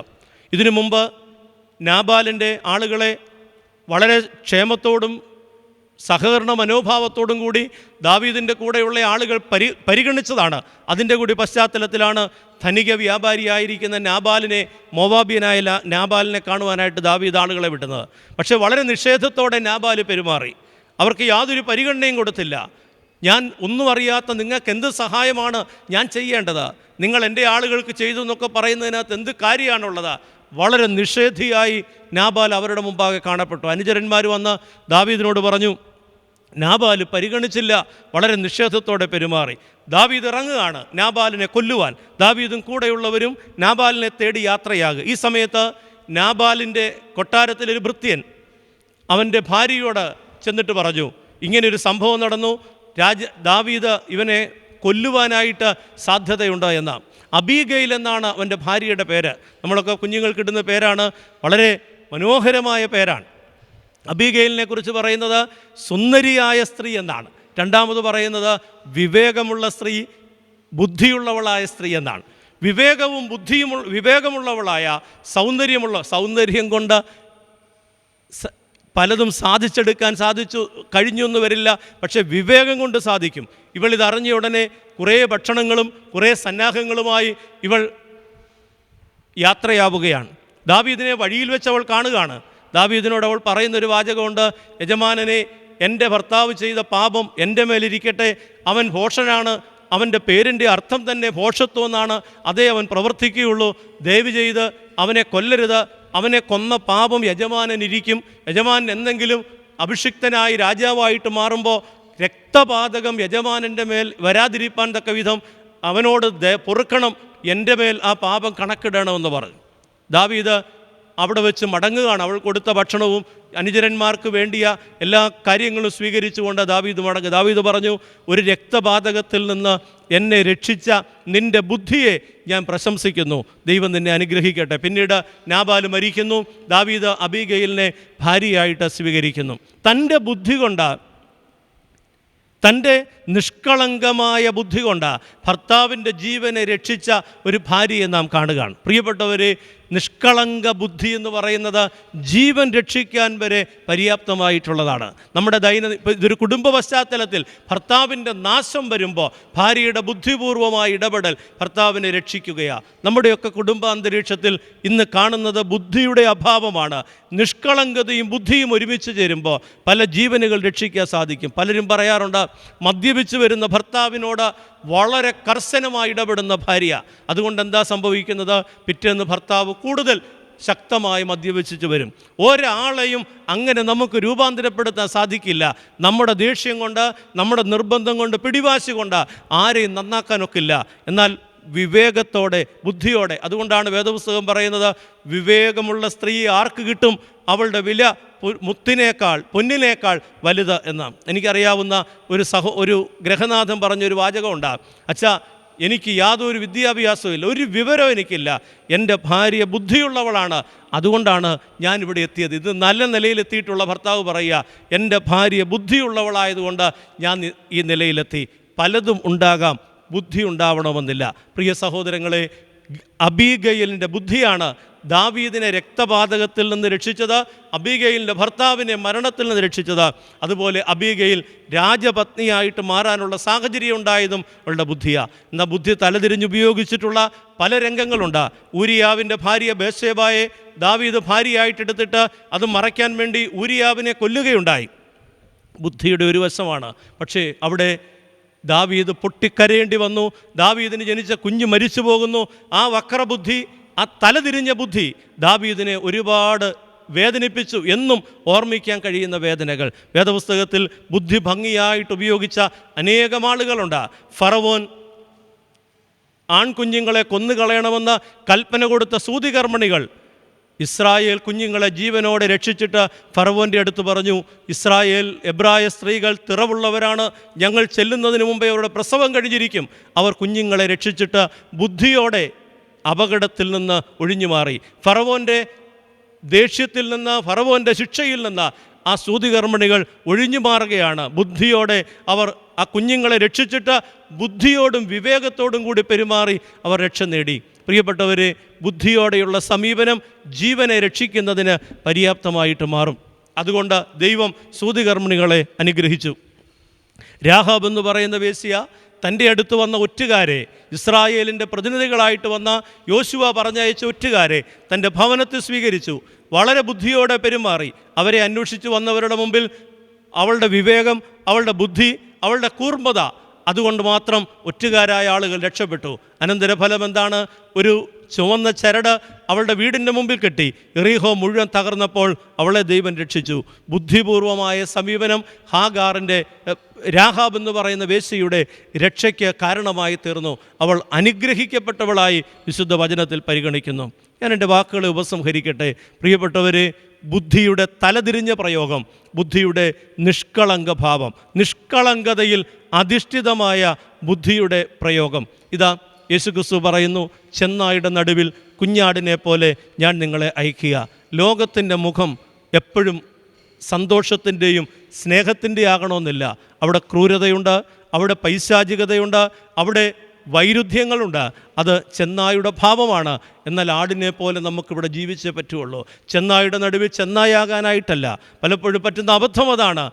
ഇതിനു മുമ്പ് നാബാലിൻ്റെ ആളുകളെ വളരെ ക്ഷേമത്തോടും സഹകരണ മനോഭാവത്തോടും കൂടി ദാവീദിൻ്റെ കൂടെയുള്ള ആളുകൾ പരിഗണിച്ചതാണ്. അതിൻ്റെ കൂടി പശ്ചാത്തലത്തിലാണ് ധനിക വ്യാപാരിയായിരിക്കുന്ന നാബാലിനെ, മോവാബ്യനായ നാബാലിനെ കാണുവാനായിട്ട് ദാവീദ് ആളുകളെ വിടുന്നത്. പക്ഷേ വളരെ നിഷേധത്തോടെ നാബാൽ പെരുമാറി. അവർക്ക് യാതൊരു പരിഗണനയും കൊടുത്തില്ല. ഞാൻ ഒന്നും അറിയാത്ത നിങ്ങൾക്ക് എന്ത് സഹായമാണ് ഞാൻ ചെയ്യേണ്ടത്? നിങ്ങൾ എൻ്റെ ആളുകൾക്ക് ചെയ്തു എന്നൊക്കെ പറയുന്നതിനകത്ത് എന്ത് കാര്യമാണുള്ളത്? വളരെ നിഷേധിയായി നാബാൽ അവരുടെ മുമ്പാകെ കാണപ്പെട്ടു. അനുചരന്മാർ വന്ന് ദാവീദിനോട് പറഞ്ഞു, നാബാൽ പരിഗണിച്ചില്ല, വളരെ നിഷേധത്തോടെ പെരുമാറി. ദാവീദ് ഇറങ്ങുകയാണ് നാബാലിനെ കൊല്ലുവാൻ. ദാവീദും കൂടെയുള്ളവരും നാബാലിനെ തേടി യാത്രയാകുക. ഈ സമയത്ത് നാബാലിൻ്റെ കൊട്ടാരത്തിലൊരു ഭൃത്യൻ അവൻ്റെ ഭാര്യയോട് ചെന്നിട്ട് പറഞ്ഞു, ഇങ്ങനെയൊരു സംഭവം നടന്നു, ദാവീദ് ഇവനെ കൊല്ലുവാനായിട്ട് സാധ്യതയുണ്ട് എന്ന്. അബീഗയിൽ എന്നാണ് അവൻ്റെ ഭാര്യയുടെ പേര്. നമ്മളൊക്കെ കുഞ്ഞുങ്ങൾക്കിടുന്ന പേരാണ്, വളരെ മനോഹരമായ പേരാണ്. അബീഗയിലിനെ കുറിച്ച് പറയുന്നത് സുന്ദരിയായ സ്ത്രീ എന്നാണ്. രണ്ടാമത് പറയുന്നത് വിവേകമുള്ള സ്ത്രീ, ബുദ്ധിയുള്ളവളായ സ്ത്രീ എന്നാണ്. വിവേകമുള്ളവളായ സൗന്ദര്യം കൊണ്ട് പലതും സാധിച്ചെടുക്കാൻ കഴിഞ്ഞു എന്ന് വരില്ല, പക്ഷേ വിവേകം കൊണ്ട് സാധിക്കും. ഇവളിതറിഞ്ഞ ഉടനെ കുറേ ഭക്ഷണങ്ങളും കുറേ സന്നാഹങ്ങളുമായി ഇവൾ യാത്രയാവുകയാണ്. ദാവീദിനെ വഴിയിൽ വെച്ച് അവൾ കാണുകയാണ്. ദാവീദിനോട് അവൾ പറയുന്നൊരു വാചകമുണ്ട്, യജമാനനെ, എൻ്റെ ഭർത്താവ് ചെയ്ത പാപം എൻ്റെ മേലിരിക്കട്ടെ. അവൻ ഭോഷനാണ്, അവൻ്റെ പേരിൻ്റെ അർത്ഥം തന്നെ ഭോഷത്വം എന്നാണ്. അതേ അവൻ പ്രവർത്തിക്കുകയുള്ളൂ. ദയവ് ചെയ്ത് അവനെ കൊല്ലരുത്. അവനെ കൊന്ന പാപം യജമാനനിരിക്കും. യജമാനൻ എന്തെങ്കിലും അഭിഷിക്തനായി രാജാവായിട്ട് മാറുമ്പോൾ രക്തപാതകം യജമാനൻ്റെ മേൽ വരാതിരിപ്പാൻ തക്ക വിധം അവനോട് പൊറുക്കണം, എൻ്റെ മേൽ ആ പാപം കണക്കിടണമെന്ന് പറഞ്ഞു. ദാവീദ് അവിടെ വെച്ച് മടങ്ങുകയാണ്. അവൾ കൊടുത്ത ഭക്ഷണവും അനുചരന്മാർക്ക് വേണ്ടിയ എല്ലാ കാര്യങ്ങളും സ്വീകരിച്ചുകൊണ്ട് ദാവീദ് മടങ്ങുക. ദാവീദ് പറഞ്ഞു, ഒരു രക്തപാതകത്തിൽ നിന്ന് എന്നെ രക്ഷിച്ച നിൻ്റെ ബുദ്ധിയെ ഞാൻ പ്രശംസിക്കുന്നു, ദൈവം നിന്നെ അനുഗ്രഹിക്കട്ടെ. പിന്നീട് നാബാൽ മരിക്കുന്നു. ദാവീദ് അബീഗയിലിനെ ഭാര്യയായിട്ട് സ്വീകരിക്കുന്നു. തൻ്റെ ബുദ്ധി കൊണ്ട്, തൻ്റെ നിഷ്കളങ്കമായ ബുദ്ധി കൊണ്ട് ഭർത്താവിൻ്റെ ജീവനെ രക്ഷിച്ച ഒരു ഭാര്യയെ നാം കാണുകയാണ്. പ്രിയപ്പെട്ടവരെ, നിഷ്കളങ്ക ബുദ്ധി എന്ന് പറയുന്നത് ജീവൻ രക്ഷിക്കാൻ വരെ പര്യാപ്തമായിട്ടുള്ളതാണ്. നമ്മുടെ ഇതൊരു കുടുംബ പശ്ചാത്തലത്തിൽ ഭർത്താവിൻ്റെ നാശം വരുമ്പോൾ ഭാര്യയുടെ ബുദ്ധിപൂർവമായ ഇടപെടൽ ഭർത്താവിനെ രക്ഷിക്കുകയാണ്. നമ്മുടെയൊക്കെ കുടുംബ അന്തരീക്ഷത്തിൽ ഇന്ന് കാണുന്നത് ബുദ്ധിയുടെ അഭാവമാണ്. നിഷ്കളങ്കതയും ബുദ്ധിയും ഒരുമിച്ച് ചേരുമ്പോൾ പല ജീവനുകൾ രക്ഷിക്കാൻ സാധിക്കും. പലരും പറയാറുണ്ട്, മദ്യപിച്ച് വരുന്ന ഭർത്താവിനോട് വളരെ കർശനമായി ഇടപെടുന്ന ഭാര്യ. അതുകൊണ്ട് എന്താ സംഭവിക്കുന്നത്? പിറ്റേന്ന് ഭർത്താവ് കൂടുതൽ ശക്തമായി മദ്യപിച്ചു വരും. ഒരാളെയും അങ്ങനെ നമുക്ക് രൂപാന്തരപ്പെടുത്താൻ സാധിക്കില്ല. നമ്മുടെ ദേഷ്യം കൊണ്ട്, നമ്മുടെ നിർബന്ധം കൊണ്ട്, പിടിവാശി കൊണ്ട് ആരെയും നന്നാക്കാനൊക്കില്ല. എന്നാൽ വിവേകത്തോടെ, ബുദ്ധിയോടെ, അതുകൊണ്ടാണ് വേദപുസ്തകം പറയുന്നത്, വിവേകമുള്ള സ്ത്രീ ആർക്ക് കിട്ടും? അവളുടെ വില മുത്തിനേക്കാൾ, പൊന്നിനേക്കാൾ വലുത് എന്ന്. എനിക്കറിയാവുന്ന ഒരു ഗ്രഹനാഥൻ പറഞ്ഞൊരു വാചകമുണ്ട്, അച്ഛാ എനിക്ക് യാതൊരു വിദ്യാഭ്യാസവും ഇല്ല, ഒരു വിവരവും എനിക്കില്ല, എൻ്റെ ഭാര്യ ബുദ്ധിയുള്ളവളാണ്, അതുകൊണ്ടാണ് ഞാനിവിടെ എത്തിയത്. ഇത് നല്ല നിലയിലെത്തിയിട്ടുള്ള ഭർത്താവ് പറയുക, എൻ്റെ ഭാര്യ ബുദ്ധിയുള്ളവളായതുകൊണ്ട് ഞാൻ ഈ നിലയിലെത്തി. പലതും ഉണ്ടാകാം, ബുദ്ധി ഉണ്ടാവണമെന്നില്ല. പ്രിയ സഹോദരങ്ങളെ, അബീഗയിലിൻ്റെ ബുദ്ധിയാണ് ദാവീദിനെ രക്തപാതകത്തിൽ നിന്ന് രക്ഷിച്ചത്, അബീഗയിലിൻ്റെ ഭർത്താവിനെ മരണത്തിൽ നിന്ന് രക്ഷിച്ചത്. അതുപോലെ അബീഗയിൽ രാജപത്നിയായിട്ട് മാറാനുള്ള സാഹചര്യം ഉണ്ടായതും അവളുടെ ബുദ്ധിയാണ്. എന്നാൽ ബുദ്ധി തലതിരിഞ്ഞുപയോഗിച്ചിട്ടുള്ള പല രംഗങ്ങളുണ്ട്. ഊരിയാവിൻ്റെ ഭാര്യ ബേത്ശേബയെ ദാവീദ് ഭാര്യയായിട്ടെടുത്തിട്ട് അത് മറയ്ക്കാൻ വേണ്ടി ഊരിയാവിനെ കൊല്ലുകയുണ്ടായി. ബുദ്ധിയുടെ ഒരു വശമാണ്. പക്ഷേ അവിടെ ദാവീദ് പൊട്ടിക്കരയേണ്ടി വന്നു. ദാവീദിന് ജനിച്ച കുഞ്ഞ് മരിച്ചു പോകുന്നു. ആ വക്രബുദ്ധി, ആ തലതിരിഞ്ഞ ബുദ്ധി ദാവീദിനെ ഒരുപാട് വേദനിപ്പിച്ചു. എന്നും ഓർമ്മിക്കാൻ കഴിയുന്ന വേദനകൾ വേദപുസ്തകത്തിൽ ബുദ്ധി ഭംഗിയായിട്ട് ഉപയോഗിച്ച അനേകം ആളുകളുണ്ട്. ഫറവോൻ ആൺകുഞ്ഞുങ്ങളെ കൊന്നുകളയണമെന്ന് കൽപ്പന കൊടുത്ത സൂതികർമ്മിണികൾ ഇസ്രായേൽ കുഞ്ഞുങ്ങളെ ജീവനോടെ രക്ഷിച്ചിട്ട് ഫറവോൻ്റെ അടുത്ത് പറഞ്ഞു, എബ്രായ സ്ത്രീകൾ തിറവുള്ളവരാണ്, ഞങ്ങൾ ചെല്ലുന്നതിന് മുമ്പേ അവരുടെ പ്രസവം കഴിഞ്ഞിരിക്കും. അവർ കുഞ്ഞുങ്ങളെ രക്ഷിച്ചിട്ട് ബുദ്ധിയോടെ അപകടത്തിൽ നിന്ന് ഒഴിഞ്ഞു മാറി. ഫറവോൻ്റെ ദേഷ്യത്തിൽ നിന്ന്, ഫറവോൻ്റെ ശിക്ഷയിൽ നിന്ന് ആ സൂതികർമ്മിണികൾ ഒഴിഞ്ഞു മാറുകയാണ്. ബുദ്ധിയോടെ അവർ ആ കുഞ്ഞുങ്ങളെ രക്ഷിച്ചിട്ട് ബുദ്ധിയോടും വിവേകത്തോടും കൂടി പെരുമാറി അവർ രക്ഷ നേടി. പ്രിയപ്പെട്ടവരെ, ബുദ്ധിയോടെയുള്ള സമീപനം ജീവനെ രക്ഷിക്കുന്നതിന് പര്യാപ്തമായിട്ട് മാറും. അതുകൊണ്ട് ദൈവം സൂതികർമ്മിണികളെ അനുഗ്രഹിച്ചു. രാഹാബ് എന്ന് പറയുന്ന വേശ്യ തൻ്റെ അടുത്ത് വന്ന ഒറ്റുകാരെ, ഇസ്രായേലിൻ്റെ പ്രതിനിധികളായിട്ട് വന്ന യോശുവ പറഞ്ഞയച്ച ഒറ്റുകാരെ തൻ്റെ ഭവനത്തിൽ സ്വീകരിച്ചു. വളരെ ബുദ്ധിയോടെ പെരുമാറി. അവരെ അന്വേഷിച്ച് വന്നവരുടെ മുമ്പിൽ അവളുടെ വിവേകം, അവളുടെ ബുദ്ധി, അവളുടെ കൂർമ്മത, അതുകൊണ്ട് മാത്രം ഒറ്റുകാരായ ആളുകൾ രക്ഷപ്പെട്ടു. അനന്തരഫലം എന്താണ്? ഒരു ചുവന്ന ചരട് അവളുടെ വീടിൻ്റെ മുമ്പിൽ കെട്ടി യെറീഹോ മുഴുവൻ തകർന്നപ്പോൾ അവളെ ദൈവം രക്ഷിച്ചു. ബുദ്ധിപൂർവമായ സമീപനം രാഹാബ് എന്ന് പറയുന്ന വേശ്യയുടെ രക്ഷയ്ക്ക് കാരണമായി തീർന്നു. അവൾ അനുഗ്രഹിക്കപ്പെട്ടവളായി വിശുദ്ധ വചനത്തിൽ പരിഗണിക്കുന്നു. ഞാൻ എൻ്റെ വാക്കുകളെ ഉപസംഹരിക്കട്ടെ. പ്രിയപ്പെട്ടവരെ, ബുദ്ധിയുടെ തലതിരിഞ്ഞ പ്രയോഗം, ബുദ്ധിയുടെ നിഷ്കളങ്ക ഭാവം, നിഷ്കളങ്കതയിൽ അധിഷ്ഠിതമായ ബുദ്ധിയുടെ പ്രയോഗം. ഇതാ യേശുക്രിസ്തു പറയുന്നു, ചെന്നായുടെ നടുവിൽ കുഞ്ഞാടിനെ പോലെ ഞാൻ നിങ്ങളെ അയക്കുക. ലോകത്തിൻ്റെ മുഖം എപ്പോഴും സന്തോഷത്തിൻ്റെയും സ്നേഹത്തിൻ്റെയും ആകണമെന്നില്ല. അവിടെ ക്രൂരതയുണ്ട്, അവിടെ പൈശാചികതയുണ്ട്, അവിടെ വൈരുദ്ധ്യങ്ങളുണ്ട്. അത് ചെന്നായുടെ ഭാവമാണ്. എന്നാൽ ആടിനെ പോലെ നമുക്കിവിടെ ജീവിച്ചേ പറ്റുള്ളൂ. ചെന്നായുടെ നടുവിൽ ചെന്നായാകാനായിട്ടല്ല. പലപ്പോഴും പറ്റുന്ന അബദ്ധം അതാണ്.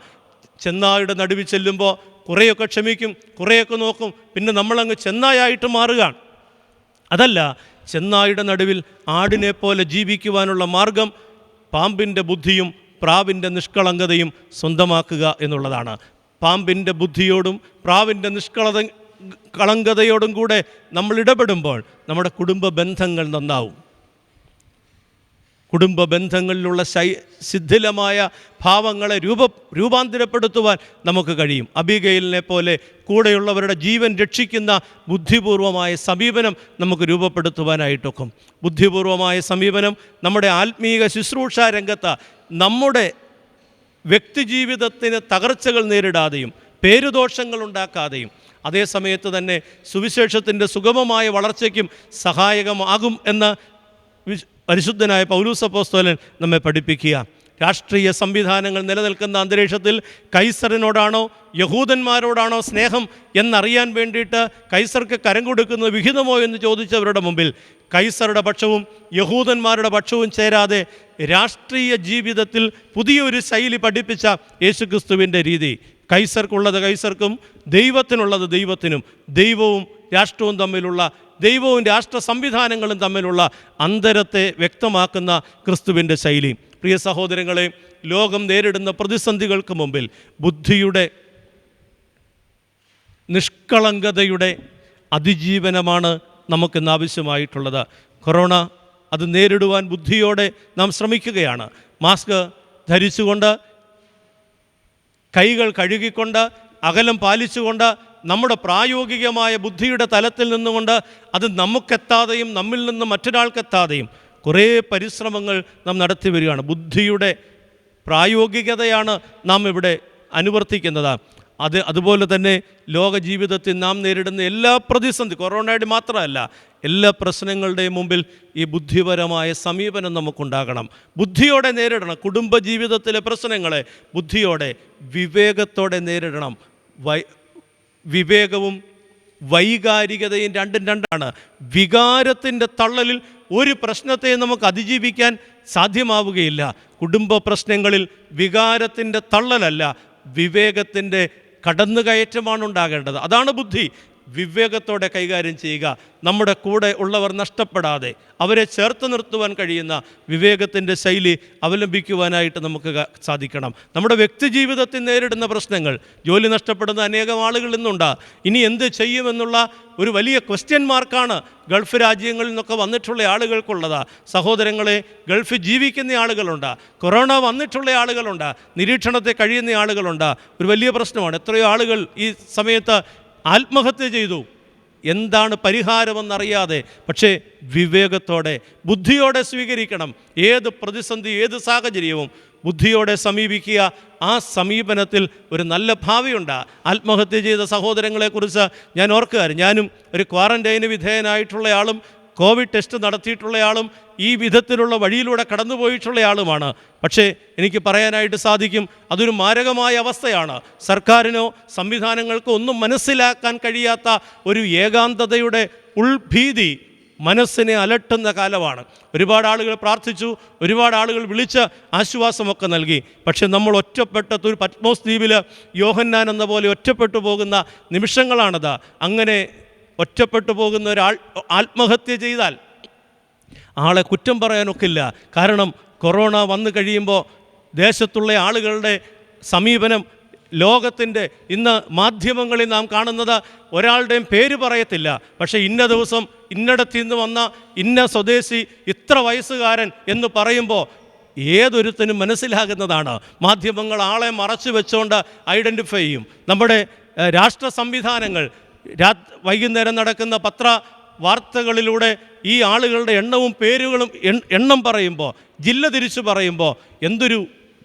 ചെന്നായുടെ നടുവിൽ ചെല്ലുമ്പോൾ കുറേയൊക്കെ ക്ഷമിക്കും, കുറേയൊക്കെ നോക്കും, പിന്നെ നമ്മളങ്ങ് ചെന്നായായിട്ട് മാറുകയാണ്. അതല്ല, ചെന്നായുടെ നടുവിൽ ആടിനെ പോലെ ജീവിക്കുവാനുള്ള മാർഗം പാമ്പിൻ്റെ ബുദ്ധിയും പ്രാവിൻ്റെ നിഷ്കളങ്കതയും സ്വന്തമാക്കുക എന്നുള്ളതാണ്. പാമ്പിൻ്റെ ബുദ്ധിയോടും പ്രാവിൻ്റെ കളങ്കതയോടും കൂടെ നമ്മൾ ഇടപെടുമ്പോൾ നമ്മുടെ കുടുംബ ബന്ധങ്ങൾ നന്നാവും. കുടുംബ ബന്ധങ്ങളിലുള്ള ശിഥിലമായ ഭാവങ്ങളെ രൂപാന്തരപ്പെടുത്തുവാൻ നമുക്ക് കഴിയും. അബീഗയിലിനെ പോലെ കൂടെയുള്ളവരുടെ ജീവൻ രക്ഷിക്കുന്ന ബുദ്ധിപൂർവമായ സമീപനം നമുക്ക് രൂപപ്പെടുത്തുവാനായിട്ടൊക്കും. ബുദ്ധിപൂർവമായ സമീപനം നമ്മുടെ ആത്മീയ ശുശ്രൂഷ രംഗത്ത് നമ്മുടെ വ്യക്തിജീവിതത്തിന് തകർച്ചകൾ നേരിടാതെയും പേരുദോഷങ്ങൾ ഉണ്ടാക്കാതെയും അതേസമയത്ത് തന്നെ സുവിശേഷത്തിൻ്റെ സുഗമമായ വളർച്ചയ്ക്കും സഹായകമാകും എന്ന് പരിശുദ്ധനായ പൗലോസ് അപ്പോസ്തലൻ നമ്മെ പഠിപ്പിക്കുക. രാഷ്ട്രീയ സംവിധാനങ്ങൾ നിലനിൽക്കുന്ന അന്തരീക്ഷത്തിൽ കൈസറിനോടാണോ യഹൂദന്മാരോടാണോ സ്നേഹം എന്നറിയാൻ വേണ്ടിയിട്ട് കൈസർക്ക് കരം കൊടുക്കുന്നത് വിഹിതമോ എന്ന് ചോദിച്ചവരുടെ മുമ്പിൽ കൈസറുടെ പക്ഷവും യഹൂദന്മാരുടെ പക്ഷവും ചേരാതെ രാഷ്ട്രീയ ജീവിതത്തിൽ പുതിയൊരു ശൈലി പഠിപ്പിച്ച യേശുക്രിസ്തുവിൻ്റെ രീതി, കൈസർക്കുള്ളത് കൈസർക്കും ദൈവത്തിനുള്ളത് ദൈവത്തിനും, ദൈവവും രാഷ്ട്രവും തമ്മിലുള്ള, ദൈവവും രാഷ്ട്ര സംവിധാനങ്ങളും തമ്മിലുള്ള അന്തരത്തെ വ്യക്തമാക്കുന്ന ക്രിസ്തുവിൻ്റെ ശൈലി. പ്രിയ സഹോദരങ്ങളെ, ലോകം നേരിടുന്ന പ്രതിസന്ധികൾക്ക് മുമ്പിൽ ബുദ്ധിയുടെ, നിഷ്കളങ്കതയുടെ അതിജീവനമാണ് നമുക്കിന്ന് ആവശ്യമായിട്ടുള്ളത്. കൊറോണ അത് നേരിടുവാൻ ബുദ്ധിയോടെ നാം ശ്രമിക്കുകയാണ്. മാസ്ക് ധരിച്ചുകൊണ്ട്, കൈകൾ കഴുകിക്കൊണ്ട്, അകലം പാലിച്ചുകൊണ്ട്, നമ്മുടെ പ്രായോഗികമായ ബുദ്ധിയുടെ തലത്തിൽ നിന്നുകൊണ്ട് അത് നമുക്കെത്താതെയും നമ്മിൽ നിന്ന് മറ്റൊരാൾക്കെത്താതെയും കുറേ പരിശ്രമങ്ങൾ നാം നടത്തി വരികയാണ്. ബുദ്ധിയുടെ പ്രായോഗികതയാണ് നാം ഇവിടെ അനുവർത്തിക്കുന്നത്. അതുപോലെ തന്നെ ലോക ജീവിതത്തിൽ നാം നേരിടുന്ന എല്ലാ പ്രതിസന്ധി, കൊറോണയുടെ മാത്രമല്ല, എല്ലാ പ്രശ്നങ്ങളുടെയും മുമ്പിൽ ഈ ബുദ്ധിപരമായ സമീപനം നമുക്കുണ്ടാകണം. ബുദ്ധിയോടെ നേരിടണം. കുടുംബജീവിതത്തിലെ പ്രശ്നങ്ങളെ ബുദ്ധിയോടെ, വിവേകത്തോടെ നേരിടണം. വിവേകവും വൈകാരികതയും രണ്ടും രണ്ടാണ്. വികാരത്തിൻ്റെ തള്ളലിൽ ഒരു പ്രശ്നത്തെയും നമുക്ക് അതിജീവിക്കാൻ സാധ്യമാവുകയില്ല. കുടുംബ പ്രശ്നങ്ങളിൽ വികാരത്തിൻ്റെ തള്ളലല്ല, വിവേകത്തിൻ്റെ കടന്നുകയറ്റമാണ് ഉണ്ടാകേണ്ടത്. അതാണ് ബുദ്ധി. വിവേകത്തോടെ കൈകാര്യം ചെയ്യുക. നമ്മുടെ കൂടെ ഉള്ളവർ നഷ്ടപ്പെടാതെ അവരെ ചേർത്ത് നിർത്തുവാൻ കഴിയുന്ന വിവേകത്തിൻ്റെ ശൈലി അവലംബിക്കുവാനായിട്ട് നമുക്ക് സാധിക്കണം. നമ്മുടെ വ്യക്തി ജീവിതത്തിൽ നേരിടുന്ന പ്രശ്നങ്ങൾ, ജോലി നഷ്ടപ്പെടുന്ന അനേകം ആളുകൾ ഇന്നുണ്ട്. ഇനി എന്ത് ചെയ്യുമെന്നുള്ള ഒരു വലിയ ക്വസ്റ്റ്യൻ മാർക്കാണ് ഗൾഫ് രാജ്യങ്ങളിൽ നിന്നൊക്കെ വന്നിട്ടുള്ള ആളുകൾക്കുള്ളത്. സഹോദരങ്ങളെ, ഗൾഫിൽ ജീവിക്കുന്ന ആളുകളുണ്ട്, കൊറോണ വന്നിട്ടുള്ള ആളുകളുണ്ട്, നിരീക്ഷണത്തെ കഴിയുന്ന ആളുകളുണ്ട്. ഒരു വലിയ പ്രശ്നമാണ്. എത്രയോ ആളുകൾ ഈ സമയത്ത് ആത്മഹത്യ ചെയ്തു. എന്താണ് പരിഹാരമെന്നറിയാതെ. പക്ഷേ വിവേകത്തോടെ, ബുദ്ധിയോടെ സ്വീകരിക്കണം. ഏത് പ്രതിസന്ധി, ഏത് സാഹചര്യവും ബുദ്ധിയോടെ സമീപിക്കുക. ആ സമീപനത്തിൽ ഒരു നല്ല ഭാവിയുണ്ട്. ആത്മഹത്യ ചെയ്ത സഹോദരങ്ങളെക്കുറിച്ച് ഞാൻ ഓർക്കുകയാണ്. ഞാനും ഒരു ക്വാറൻറ്റൈന് വിധേയനായിട്ടുള്ളയാളും കോവിഡ് ടെസ്റ്റ് നടത്തിയിട്ടുള്ളയാളും ഈ വിധത്തിലുള്ള വഴിയിലൂടെ കടന്നുപോയിട്ടുള്ളയാളുമാണ്. പക്ഷേ എനിക്ക് പറയാനായിട്ട് സാധിക്കും, അതൊരു മാരകമായ അവസ്ഥയാണ്. സർക്കാരിനോ സംവിധാനങ്ങൾക്കോ ഒന്നും മനസ്സിലാക്കാൻ കഴിയാത്ത ഒരു ഏകാന്തതയുടെ ഉൾഭീതി മനസ്സിനെ അലട്ടുന്ന കാലമാണ്. ഒരുപാട് ആളുകൾ പ്രാർത്ഥിച്ചു, ഒരുപാട് ആളുകൾ വിളിച്ച് ആശ്വാസമൊക്കെ നൽകി. പക്ഷെ നമ്മൾ ഒറ്റപ്പെട്ട ഒരു പത്മോസ് ദ്വീപിൽ യോഹന്നാൻ എന്ന പോലെ ഒറ്റപ്പെട്ടു പോകുന്ന നിമിഷങ്ങളാണത്. അങ്ങനെ ഒറ്റപ്പെട്ടു പോകുന്ന ഒരാൾ ആത്മഹത്യ ചെയ്താൽ ആളെ കുറ്റം പറയാനൊക്കില്ല. കാരണം കൊറോണ വന്നു കഴിയുമ്പോൾ ദേശത്തുള്ള ആളുകളുടെ സമീപനം, ലോകത്തിൻ്റെ ഇന്ന് മാധ്യമങ്ങളിൽ നാം കാണുന്നത് ഒരാളുടെയും പേര് പറയത്തില്ല. പക്ഷേ ഇന്ന ദിവസം ഇന്നടത്തു നിന്ന് വന്ന ഇന്ന സ്വദേശി ഇത്ര വയസ്സുകാരൻ എന്ന് പറയുമ്പോൾ ഏതൊരുത്തനും മനസ്സിലാകുന്നതാണ്. മാധ്യമങ്ങൾ ആളെ മറച്ചു വെച്ചുകൊണ്ട് ഐഡൻറ്റിഫൈ ചെയ്യും. നമ്മുടെ രാഷ്ട്ര സംവിധാനങ്ങൾ വൈകുന്നേരം നടക്കുന്ന പത്ര വാർത്തകളിലൂടെ ഈ ആളുകളുടെ എണ്ണവും പേരുകളും എണ്ണം പറയുമ്പോൾ, ജില്ല തിരിച്ചു പറയുമ്പോൾ എന്തൊരു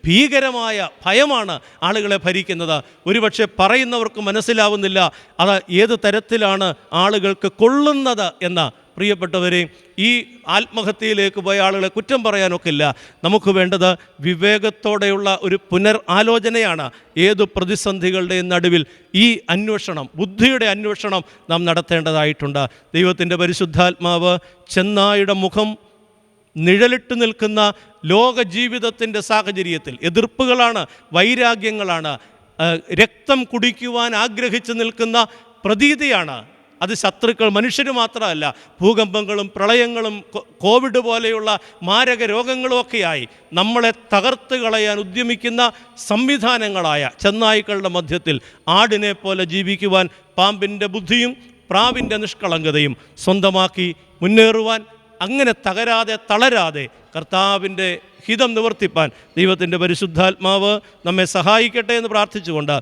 ഭീകരമായ ഭയമാണ് ആളുകളെ ഭരിക്കുന്നത്. ഒരുപക്ഷെ പറയുന്നവർക്ക് മനസ്സിലാവുന്നില്ല അത് ഏത് തരത്തിലാണ് ആളുകൾക്ക് കൊള്ളുന്നത് എന്ന. പ്രിയപ്പെട്ടവരെ, ഈ ആത്മഹത്യയിലേക്ക് പോയ ആളുകളെ കുറ്റം പറയാനൊക്കില്ല. നമുക്ക് വേണ്ടത് വിവേകത്തോടെയുള്ള ഒരു പുനരാലോചനയാണ്. ഏതു പ്രതിസന്ധികളുടെയും നടുവിൽ ഈ അന്വേഷണം, ബുദ്ധിയുടെ അന്വേഷണം നാം നടത്തേണ്ടതായിട്ടുണ്ട്. ദൈവത്തിൻ്റെ പരിശുദ്ധാത്മാവ് ചെന്നായുടെ മുഖം നിഴലിട്ട് നിൽക്കുന്ന ലോക ജീവിതത്തിൻ്റെ സാഹചര്യത്തിൽ എതിർപ്പുകളാണ്, വൈരാഗ്യങ്ങളാണ്, രക്തം കുടിക്കുവാൻ ആഗ്രഹിച്ചു നിൽക്കുന്ന പ്രതീതിയാണ്. അത് ശത്രുക്കൾ മനുഷ്യർ മാത്രമല്ല, ഭൂകമ്പങ്ങളും പ്രളയങ്ങളും കോവിഡ് പോലെയുള്ള മാരക രോഗങ്ങളുമൊക്കെയായി നമ്മളെ തകർത്ത് കളയാൻ ഉദ്യമിക്കുന്ന സംവിധാനങ്ങളായ ചെന്നായ്ക്കളുടെ മധ്യത്തിൽ ആടിനെ പോലെ ജീവിക്കുവാൻ പാമ്പിൻ്റെ ബുദ്ധിയും പ്രാവിൻ്റെ നിഷ്കളങ്കതയും സ്വന്തമാക്കി മുന്നേറുവാൻ, അങ്ങനെ തകരാതെ തളരാതെ കർത്താവിൻ്റെ ഹിതം നിവർത്തിപ്പാൻ ദൈവത്തിൻ്റെ പരിശുദ്ധാത്മാവ് നമ്മെ സഹായിക്കട്ടെ എന്ന് പ്രാർത്ഥിച്ചുകൊണ്ട്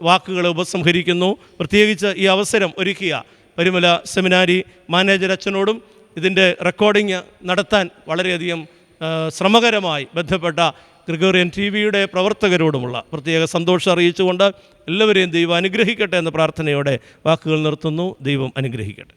വാക്കുകളെ ഉപസംഹരിക്കുന്നു. പ്രത്യേകിച്ച് ഈ അവസരം ഒരുക്കിയ പരുമല സെമിനാരി മാനേജർ അച്ഛനോടും ഇതിൻ്റെ റെക്കോർഡിങ് നടത്താൻ വളരെയധികം ശ്രമകരമായി ബന്ധപ്പെട്ട ഗ്രിഗോറിയൻ TV-യുടെ പ്രവർത്തകരോടുമുള്ള പ്രത്യേക സന്തോഷം അറിയിച്ചുകൊണ്ട് എല്ലാവരെയും ദൈവം അനുഗ്രഹിക്കട്ടെ എന്ന പ്രാർത്ഥനയോടെ വാക്കുകൾ നിർത്തുന്നു. ദൈവം അനുഗ്രഹിക്കട്ടെ.